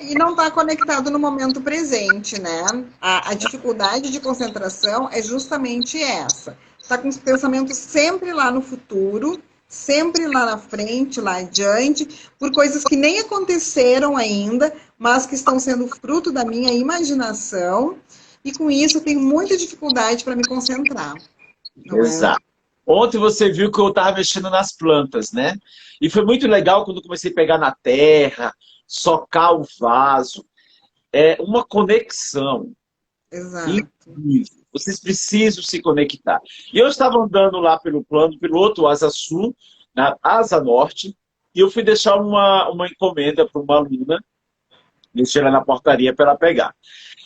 E não está conectado no momento presente, né? A dificuldade de concentração é justamente essa. Está com os pensamentos sempre lá no futuro, sempre lá na frente, lá adiante, por coisas que nem aconteceram ainda, mas que estão sendo fruto da minha imaginação, e com isso eu tenho muita dificuldade para me concentrar. Exato. Ontem você viu que eu estava mexendo nas plantas, né? E foi muito legal quando eu comecei a pegar na terra, socar o vaso. É uma conexão. Exato. Incrível. Vocês precisam se conectar. E eu estava andando lá pelo plano piloto, Asa Sul, na Asa Norte, e eu fui deixar uma encomenda para uma aluna, deixei ela na portaria para ela pegar.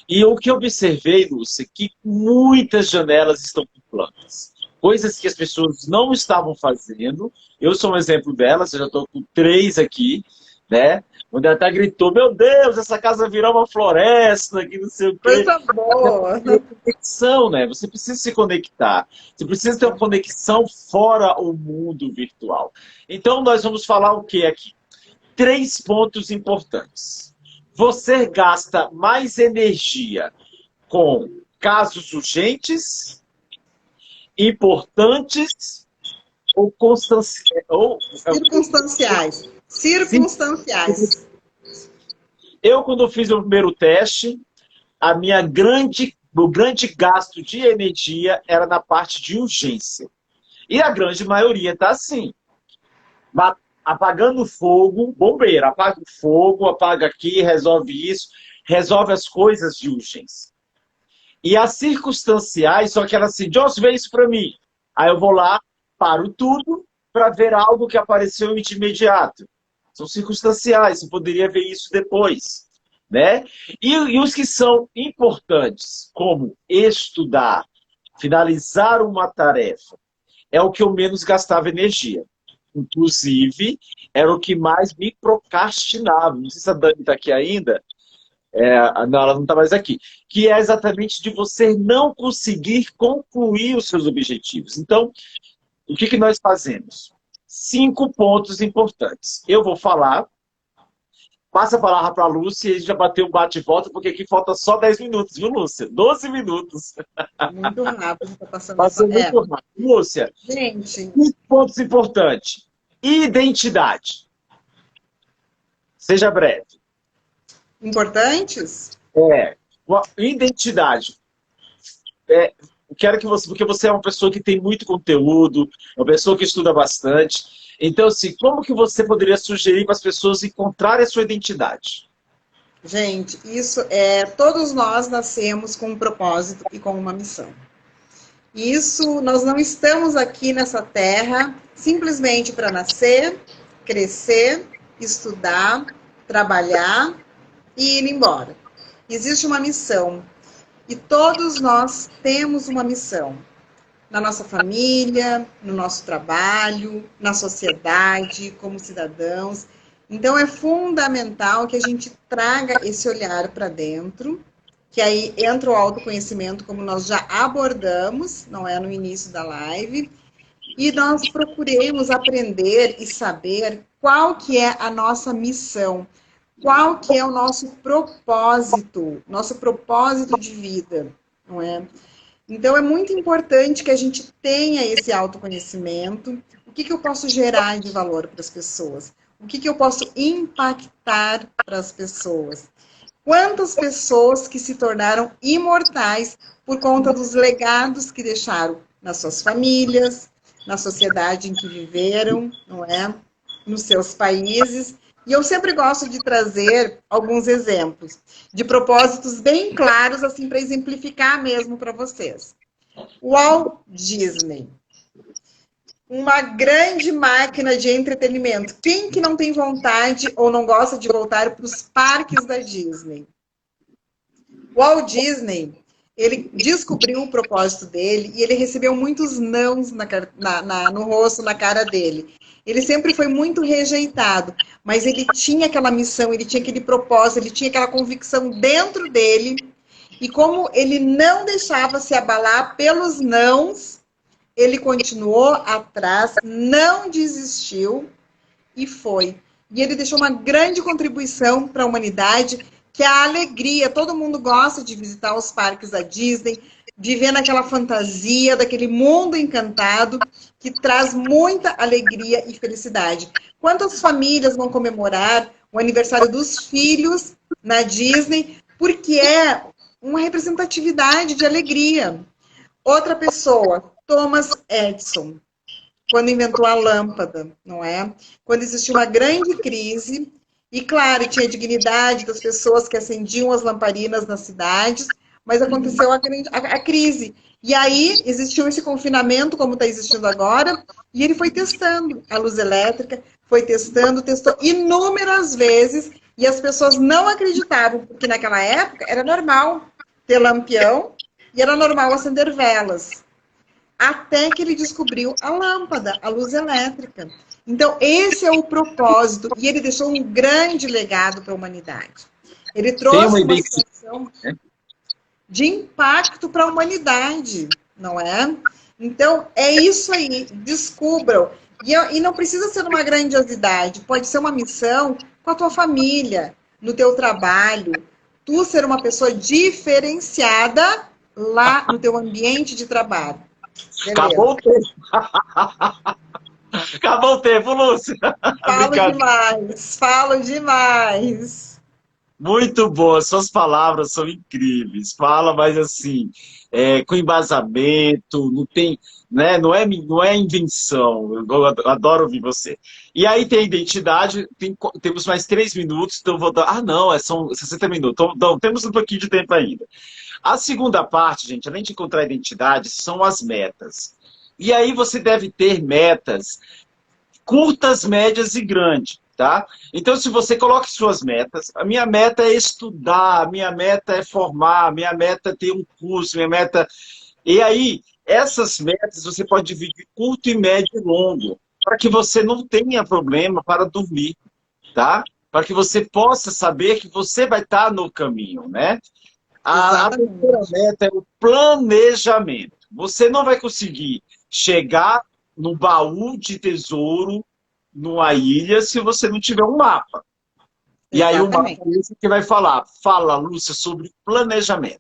E o que eu observei, Lúcia, que muitas janelas estão com plantas. Coisas que as pessoas não estavam fazendo. Eu sou um exemplo delas, eu já estou com 3 aqui, né? Onde ela até gritou, meu Deus, essa casa virou uma floresta, que não sei o quê. Coisa boa! Conexão, né? Você precisa se conectar. Você precisa ter uma conexão fora o mundo virtual. Então, nós vamos falar o que aqui? 3 pontos importantes. Você gasta mais energia com casos urgentes, importantes ou circunstanciais. Circunstanciais. Eu, quando fiz o primeiro teste, o grande gasto de energia era na parte de urgência. E a grande maioria está assim. Apagando fogo, bombeiro, apaga o fogo, apaga aqui, resolve isso, resolve as coisas de urgência. E as circunstanciais são aquelas assim, Joss, vê isso para mim. Aí eu vou lá, paro tudo para ver algo que apareceu de imediato. São circunstanciais, você poderia ver isso depois. Né? E os que são importantes, como estudar, finalizar uma tarefa, é o que eu menos gastava energia. Inclusive, era o que mais me procrastinava. Não sei se a Dani está aqui ainda. Não, ela não está mais aqui. Que é exatamente de você não conseguir concluir os seus objetivos. Então, o que nós fazemos? 5 pontos importantes. Eu vou falar, passa a palavra para a Lúcia e a gente já bateu um bate-volta, porque aqui falta só 10 minutos, viu, Lúcia? 12 minutos. Muito rápido, está passando. Passou muito rápido. Lúcia, gente, 5 pontos importantes. Identidade. Seja breve. Importantes? Identidade. Quero que você, porque você é uma pessoa que tem muito conteúdo, uma pessoa que estuda bastante. Então, assim, como que você poderia sugerir para as pessoas encontrarem a sua identidade? Gente, todos nós nascemos com um propósito e com uma missão. Isso, nós não estamos aqui nessa terra simplesmente para nascer, crescer, estudar, trabalhar e ir embora. Existe uma missão. E todos nós temos uma missão. Na nossa família, no nosso trabalho, na sociedade, como cidadãos. Então, é fundamental que a gente traga esse olhar para dentro, que aí entra o autoconhecimento, como nós já abordamos, não é, no início da live, e nós procuremos aprender e saber qual que é a nossa missão, qual que é o nosso propósito de vida, não é? Então, é muito importante que a gente tenha esse autoconhecimento. O que eu posso gerar de valor para as pessoas? O que eu posso impactar para as pessoas? Quantas pessoas que se tornaram imortais por conta dos legados que deixaram nas suas famílias, na sociedade em que viveram, não é? Nos seus países. E eu sempre gosto de trazer alguns exemplos de propósitos bem claros, assim, para exemplificar mesmo para vocês. Walt Disney. Uma grande máquina de entretenimento. Quem que não tem vontade ou não gosta de voltar para os parques da Disney? Walt Disney ele descobriu o propósito dele e ele recebeu muitos nãos no rosto, na cara dele. Ele sempre foi muito rejeitado, mas ele tinha aquela missão, ele tinha aquele propósito, ele tinha aquela convicção dentro dele. E como ele não deixava se abalar pelos nãos, ele continuou atrás, não desistiu e foi. E ele deixou uma grande contribuição para a humanidade, que é a alegria. Todo mundo gosta de visitar os parques da Disney, de ver naquela fantasia, daquele mundo encantado, que traz muita alegria e felicidade. Quantas famílias vão comemorar o aniversário dos filhos na Disney, porque é uma representatividade de alegria. Outra pessoa, Thomas Edison, quando inventou a lâmpada, não é? Quando existiu uma grande crise, e claro, tinha a dignidade das pessoas que acendiam as lamparinas nas cidades, mas aconteceu a crise. E aí existiu esse confinamento, como está existindo agora, e ele foi testando a luz elétrica, testou inúmeras vezes, e as pessoas não acreditavam, porque naquela época era normal ter lampião e era normal acender velas. Até que ele descobriu a lâmpada, a luz elétrica. Então, esse é o propósito, e ele deixou um grande legado para a humanidade. Ele trouxe uma situação de impacto para a humanidade, não é? Então, é isso aí, descubram. E não precisa ser uma grandiosidade, pode ser uma missão com a tua família, no teu trabalho, tu ser uma pessoa diferenciada lá no teu ambiente de trabalho. Beleza. Acabou o tempo. Acabou o tempo, Lúcia. Falo demais. Muito boa, suas palavras são incríveis. Fala, mas assim, com embasamento, não tem, né, não é invenção. Eu adoro ouvir você. E aí tem a identidade, temos mais 3 minutos, então eu vou dar. Ah, não, são 60 minutos. Então, temos um pouquinho de tempo ainda. A segunda parte, gente, além de encontrar a identidade, são as metas. E aí você deve ter metas curtas, médias e grandes, tá? Então, se você coloca suas metas, a minha meta é estudar, a minha meta é formar, a minha meta é ter um curso, minha meta... E aí, essas metas você pode dividir curto, e médio e longo, para que você não tenha problema para dormir, tá? Para que você possa saber que você vai estar no caminho, né? A terceira meta é o planejamento. Você não vai conseguir chegar no baú de tesouro numa ilha se você não tiver um mapa. E aí o mapa é esse que vai falar. Fala, Lúcia, sobre planejamento.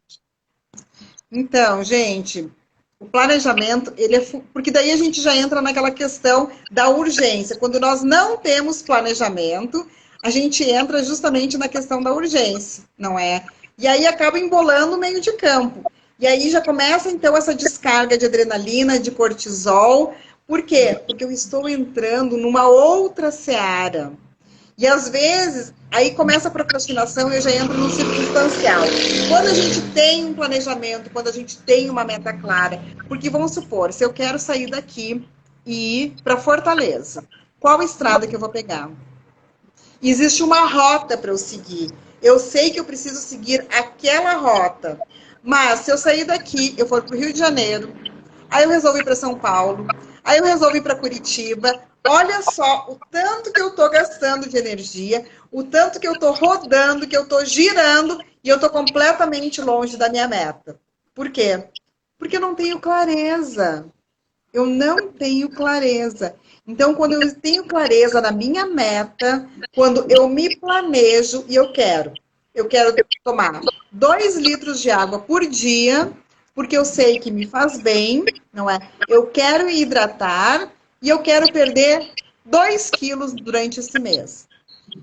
Então, gente, o planejamento, ele é... porque daí a gente já entra naquela questão da urgência. Quando nós não temos planejamento, a gente entra justamente na questão da urgência, não é? E aí acaba embolando o meio de campo. E aí já começa, então, essa descarga de adrenalina, de cortisol. Por quê? Porque eu estou entrando numa outra seara. E, às vezes, aí começa a procrastinação e eu já entro no circunstancial. Quando a gente tem um planejamento, quando a gente tem uma meta clara, porque, vamos supor, se eu quero sair daqui e ir para Fortaleza, qual estrada que eu vou pegar? Existe uma rota para eu seguir. Eu sei que eu preciso seguir aquela rota. Mas, se eu sair daqui, eu for para o Rio de Janeiro, aí eu resolvo ir para São Paulo, aí eu resolvo ir para Curitiba, olha só o tanto que eu estou gastando de energia, o tanto que eu estou rodando, que eu estou girando, e eu estou completamente longe da minha meta. Por quê? Porque eu não tenho clareza. Eu não tenho clareza. Então, quando eu tenho clareza na minha meta, quando eu me planejo e eu quero tomar 2 litros de água por dia, porque eu sei que me faz bem, não é? Eu quero hidratar e eu quero perder 2 quilos durante esse mês.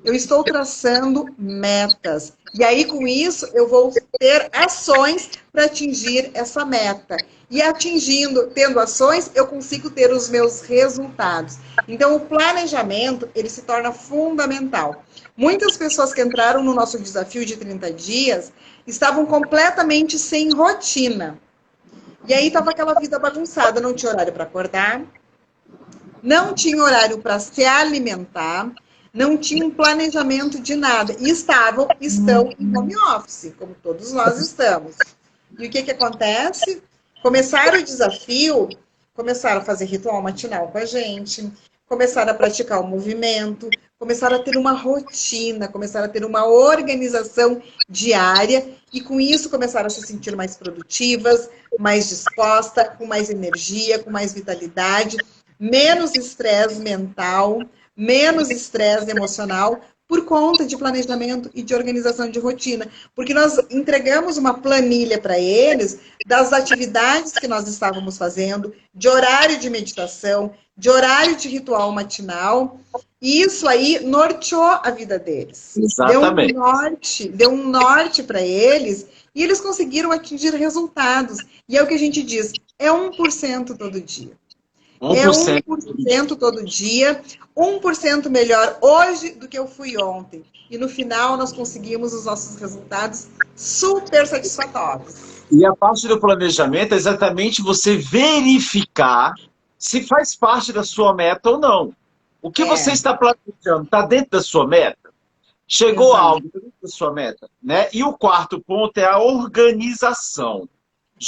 Eu estou traçando metas. E aí, com isso, eu vou ter ações para atingir essa meta. E tendo ações, eu consigo ter os meus resultados. Então, o planejamento, ele se torna fundamental. Muitas pessoas que entraram no nosso desafio de 30 dias estavam completamente sem rotina. E aí estava aquela vida bagunçada, não tinha horário para acordar, não tinha horário para se alimentar, não tinha um planejamento de nada. E estão em home office, como todos nós estamos. E o que que acontece? Começaram o desafio, começaram a fazer ritual matinal com a gente, começaram a praticar o movimento, começaram a ter uma rotina, começaram a ter uma organização diária e com isso começaram a se sentir mais produtivas, mais dispostas, com mais energia, com mais vitalidade, menos estresse mental, menos estresse emocional, por conta de planejamento e de organização de rotina. Porque nós entregamos uma planilha para eles das atividades que nós estávamos fazendo, de horário de meditação, de horário de ritual matinal, e isso aí norteou a vida deles. Exatamente. Deu um norte para eles, e eles conseguiram atingir resultados. E é o que a gente diz, é 1% todo dia. 1%. É 1% todo dia, 1% melhor hoje do que eu fui ontem. E no final nós conseguimos os nossos resultados super satisfatórios. E a parte do planejamento é exatamente você verificar se faz parte da sua meta ou não. O que você está planejando está dentro da sua meta? Chegou algo dentro da sua meta, né? E o quarto ponto é a organização.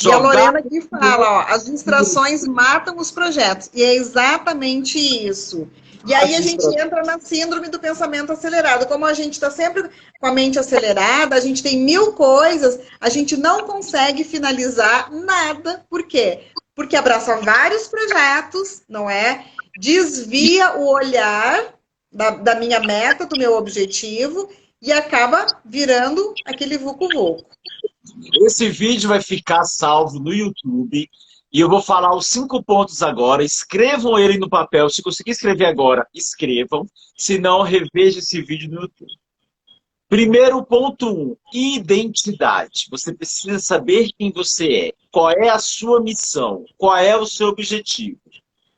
E a Lorena aqui fala, ó, as distrações matam os projetos. E é exatamente isso. E aí a gente entra na síndrome do pensamento acelerado. Como a gente está sempre com a mente acelerada, a gente tem 1000 coisas, a gente não consegue finalizar nada. Por quê? Porque abraça vários projetos, não é? Desvia o olhar da minha meta, do meu objetivo, e acaba virando aquele vucu-vucu. Esse vídeo vai ficar salvo no YouTube e eu vou falar os 5 pontos agora. Escrevam ele no papel. Se conseguir escrever agora, escrevam. Se não, reveja esse vídeo no YouTube. Primeiro ponto 1, identidade. Você precisa saber quem você é. Qual é a sua missão? Qual é o seu objetivo?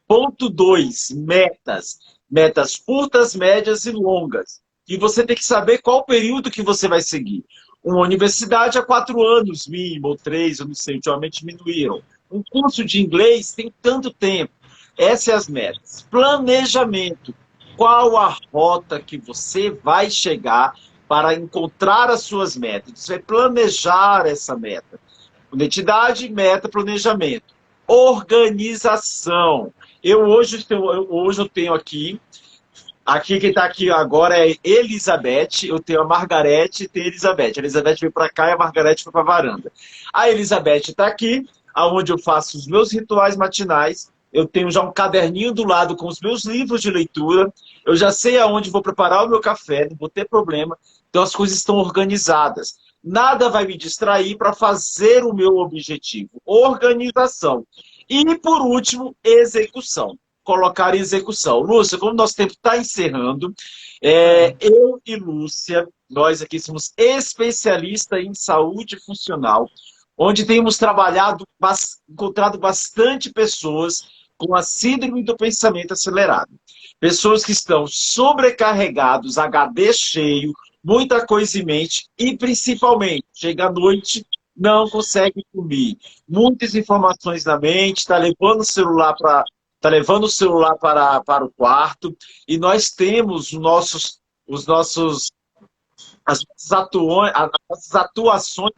Ponto 2, metas. Metas curtas, médias e longas. E você tem que saber qual o período que você vai seguir. Uma universidade há 4 anos, mínimo, ou 3, eu não sei, ultimamente diminuíram. Um curso de inglês tem tanto tempo. Essas são as metas. Planejamento. Qual a rota que você vai chegar para encontrar as suas metas? Você vai planejar essa meta. Identidade, meta, planejamento. Organização. Hoje eu tenho aqui quem está aqui agora é Elizabeth, eu tenho a Margarete e tem a Elizabeth. A Elizabeth veio para cá e a Margarete foi para a varanda. A Elizabeth está aqui, onde eu faço os meus rituais matinais. Eu tenho já um caderninho do lado com os meus livros de leitura. Eu já sei aonde vou preparar o meu café, não vou ter problema. Então as coisas estão organizadas. Nada vai me distrair para fazer o meu objetivo. Organização. E, por último, execução. Colocar em execução. Lúcia, como nosso tempo está encerrando, eu e Lúcia, nós aqui somos especialistas em saúde funcional, onde temos encontrado bastante pessoas com a síndrome do pensamento acelerado. Pessoas que estão sobrecarregados, HD cheio, muita coisa em mente e, principalmente, chega à noite, não consegue dormir. Muitas informações na mente, está levando o celular para o quarto, e nós temos as nossas atuações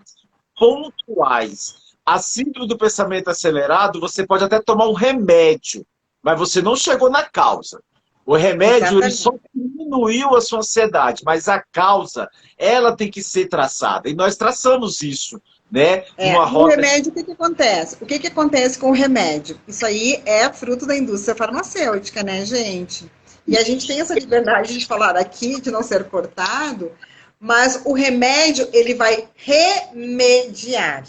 pontuais. A síndrome do pensamento acelerado, você pode até tomar um remédio, mas você não chegou na causa. O remédio ele só diminuiu a sua ansiedade, mas a causa, ela tem que ser traçada. E nós traçamos isso. Né? O remédio, o que acontece? O que acontece com o remédio? Isso aí é fruto da indústria farmacêutica, né, gente? E a gente tem essa liberdade de falar aqui, de não ser cortado, mas o remédio, ele vai remediar.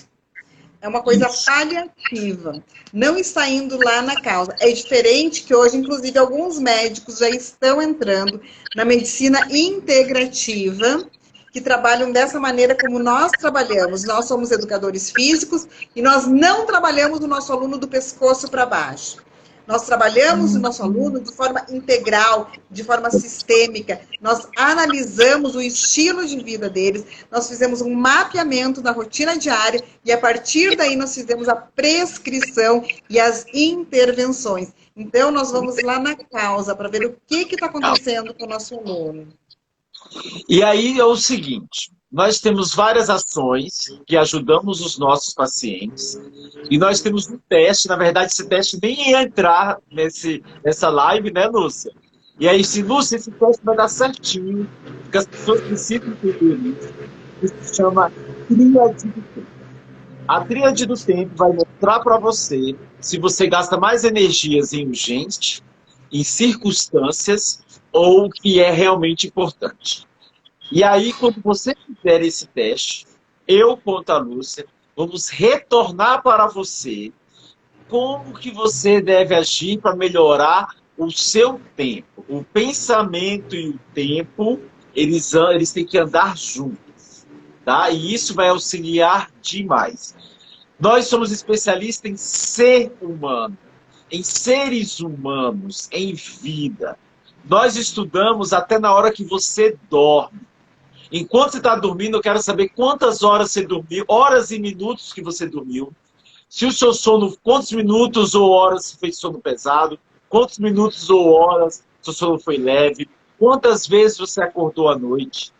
É uma coisa paliativa. Não está indo lá na causa. É diferente que hoje, inclusive, alguns médicos já estão entrando na medicina integrativa, que trabalham dessa maneira como nós trabalhamos. Nós somos educadores físicos e nós não trabalhamos o nosso aluno do pescoço para baixo. Nós trabalhamos o nosso aluno de forma integral, de forma sistêmica. Nós analisamos o estilo de vida deles, nós fizemos um mapeamento da rotina diária e a partir daí nós fizemos a prescrição e as intervenções. Então nós vamos lá na causa para ver o que está acontecendo com o nosso aluno. E aí é o seguinte, nós temos várias ações que ajudamos os nossos pacientes. E nós temos um teste, na verdade, esse teste nem ia entrar nessa live, né, Lúcia? E aí, se Lúcia, esse teste vai dar certinho, porque as pessoas precisam entender isso. Isso se chama tríade do tempo. A tríade do tempo vai mostrar para você se você gasta mais energias em urgente, em circunstâncias, ou o que é realmente importante. E aí, quando você fizer esse teste, eu, quanto a Lúcia, vamos retornar para você como que você deve agir para melhorar o seu tempo. O pensamento e o tempo, eles têm que andar juntos, tá? E isso vai auxiliar demais. Nós somos especialistas em ser humano, em seres humanos, em vida. Nós estudamos até na hora que você dorme. Enquanto você está dormindo, eu quero saber quantas horas você dormiu, horas e minutos que você dormiu. Se o seu sono, quantos minutos ou horas você fez sono pesado, quantos minutos ou horas seu sono foi leve, quantas vezes você acordou à noite.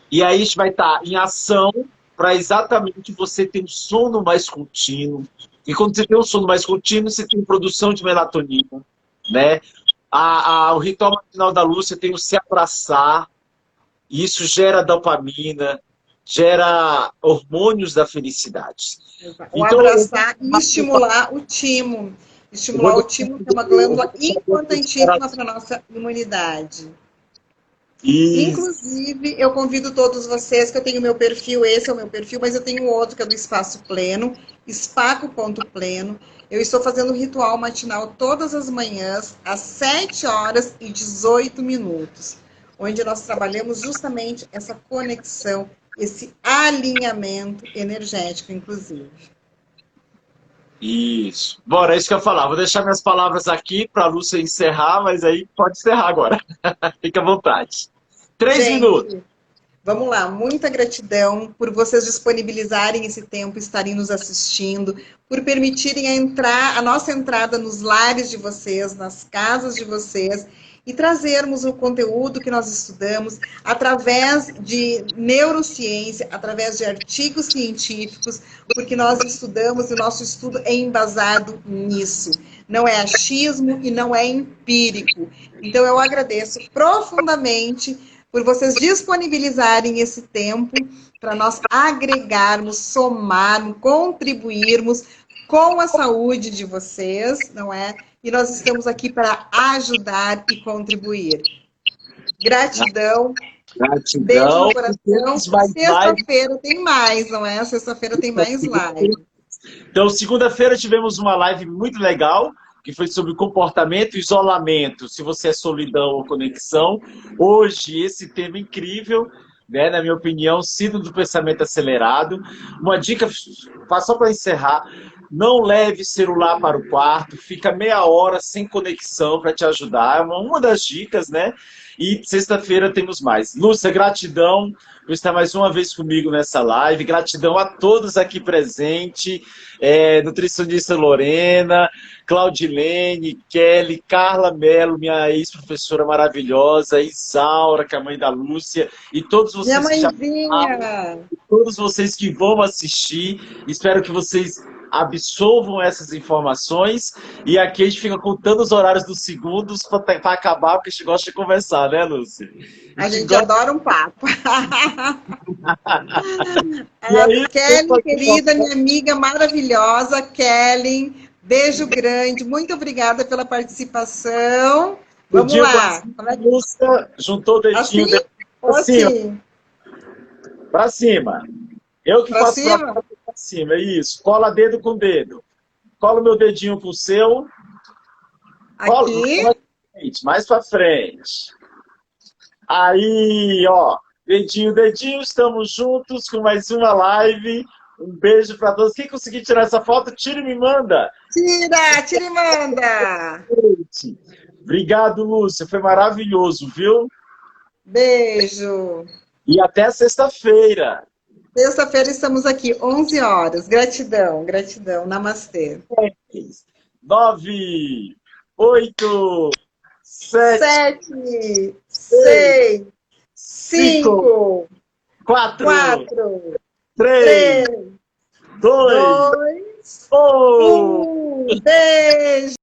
E aí a gente vai estar em ação para exatamente você ter um sono mais contínuo. E quando você tem um sono mais contínuo, você tem produção de melatonina, né? O ritual matinal da Lúcia tem o se abraçar. E isso gera dopamina, gera hormônios da felicidade. O Então, abraçar e estimular o timo. Estimular o timo, que é uma glândula importantíssima para a nossa imunidade. Inclusive, eu convido todos vocês, que eu tenho meu perfil, esse é o meu perfil, mas eu tenho outro que é do Espaço Pleno, espaco.pleno. Eu estou fazendo um ritual matinal todas as manhãs, às 7h18, onde nós trabalhamos justamente essa conexão, esse alinhamento energético, inclusive. Isso. Bora, é isso que eu ia falar. Vou deixar minhas palavras aqui para a Lúcia encerrar, mas aí pode encerrar agora. Fica à vontade. 3 minutos. Vamos lá, muita gratidão por vocês disponibilizarem esse tempo, estarem nos assistindo, por permitirem a nossa entrada nos lares de vocês, nas casas de vocês, e trazermos o conteúdo que nós estudamos através de neurociência, através de artigos científicos, porque nós estudamos e o nosso estudo é embasado nisso. Não é achismo e não é empírico. Então, eu agradeço profundamente por vocês disponibilizarem esse tempo para nós agregarmos, somarmos, contribuirmos com a saúde de vocês, não é? E nós estamos aqui para ajudar e contribuir. Gratidão. Beijo no coração. Sexta-feira tem mais, não é? Sexta-feira tem mais live. Então, segunda-feira tivemos uma live muito legal, que foi sobre comportamento e isolamento, se você é solidão ou conexão. Hoje, esse tema incrível, né, na minha opinião, síndrome do pensamento acelerado. Uma dica, só para encerrar, não leve celular para o quarto, fica meia hora sem conexão para te ajudar. É uma das dicas, né? E sexta-feira temos mais. Lúcia, gratidão por estar mais uma vez comigo nessa live. Gratidão a todos aqui presentes. Nutricionista Lorena, Claudilene, Kelly, Carla Mello, minha ex-professora maravilhosa, Isaura, que é a mãe da Lúcia, e todos vocês, todos vocês que vão assistir. Espero que vocês absorvam essas informações, e aqui a gente fica contando os horários dos segundos para acabar, porque a gente gosta de conversar, né, Lúcia? A gente adora um papo. Kelly, querida, minha amiga maravilhosa, Kelly, beijo grande, muito obrigada pela participação. Vamos lá. Lúcia juntou o dedinho assim? Para cima. Eu que faço para cima, é isso. Cola dedo com dedo. Cola o meu dedinho com o seu. Aqui. Mais para frente. Aí, ó. Dedinho, dedinho. Estamos juntos com mais uma live. Um beijo para todos. Quem conseguir tirar essa foto, tira e me manda. Tira e manda. Obrigado, Lúcia. Foi maravilhoso, viu? Beijo. E até sexta-feira. Sexta-feira estamos aqui, 11 horas. Gratidão, gratidão. Namastê. 9, 8, 7, 6, 5, 4, 4, 3, 3, 2, 2, 1. 1. Beijo!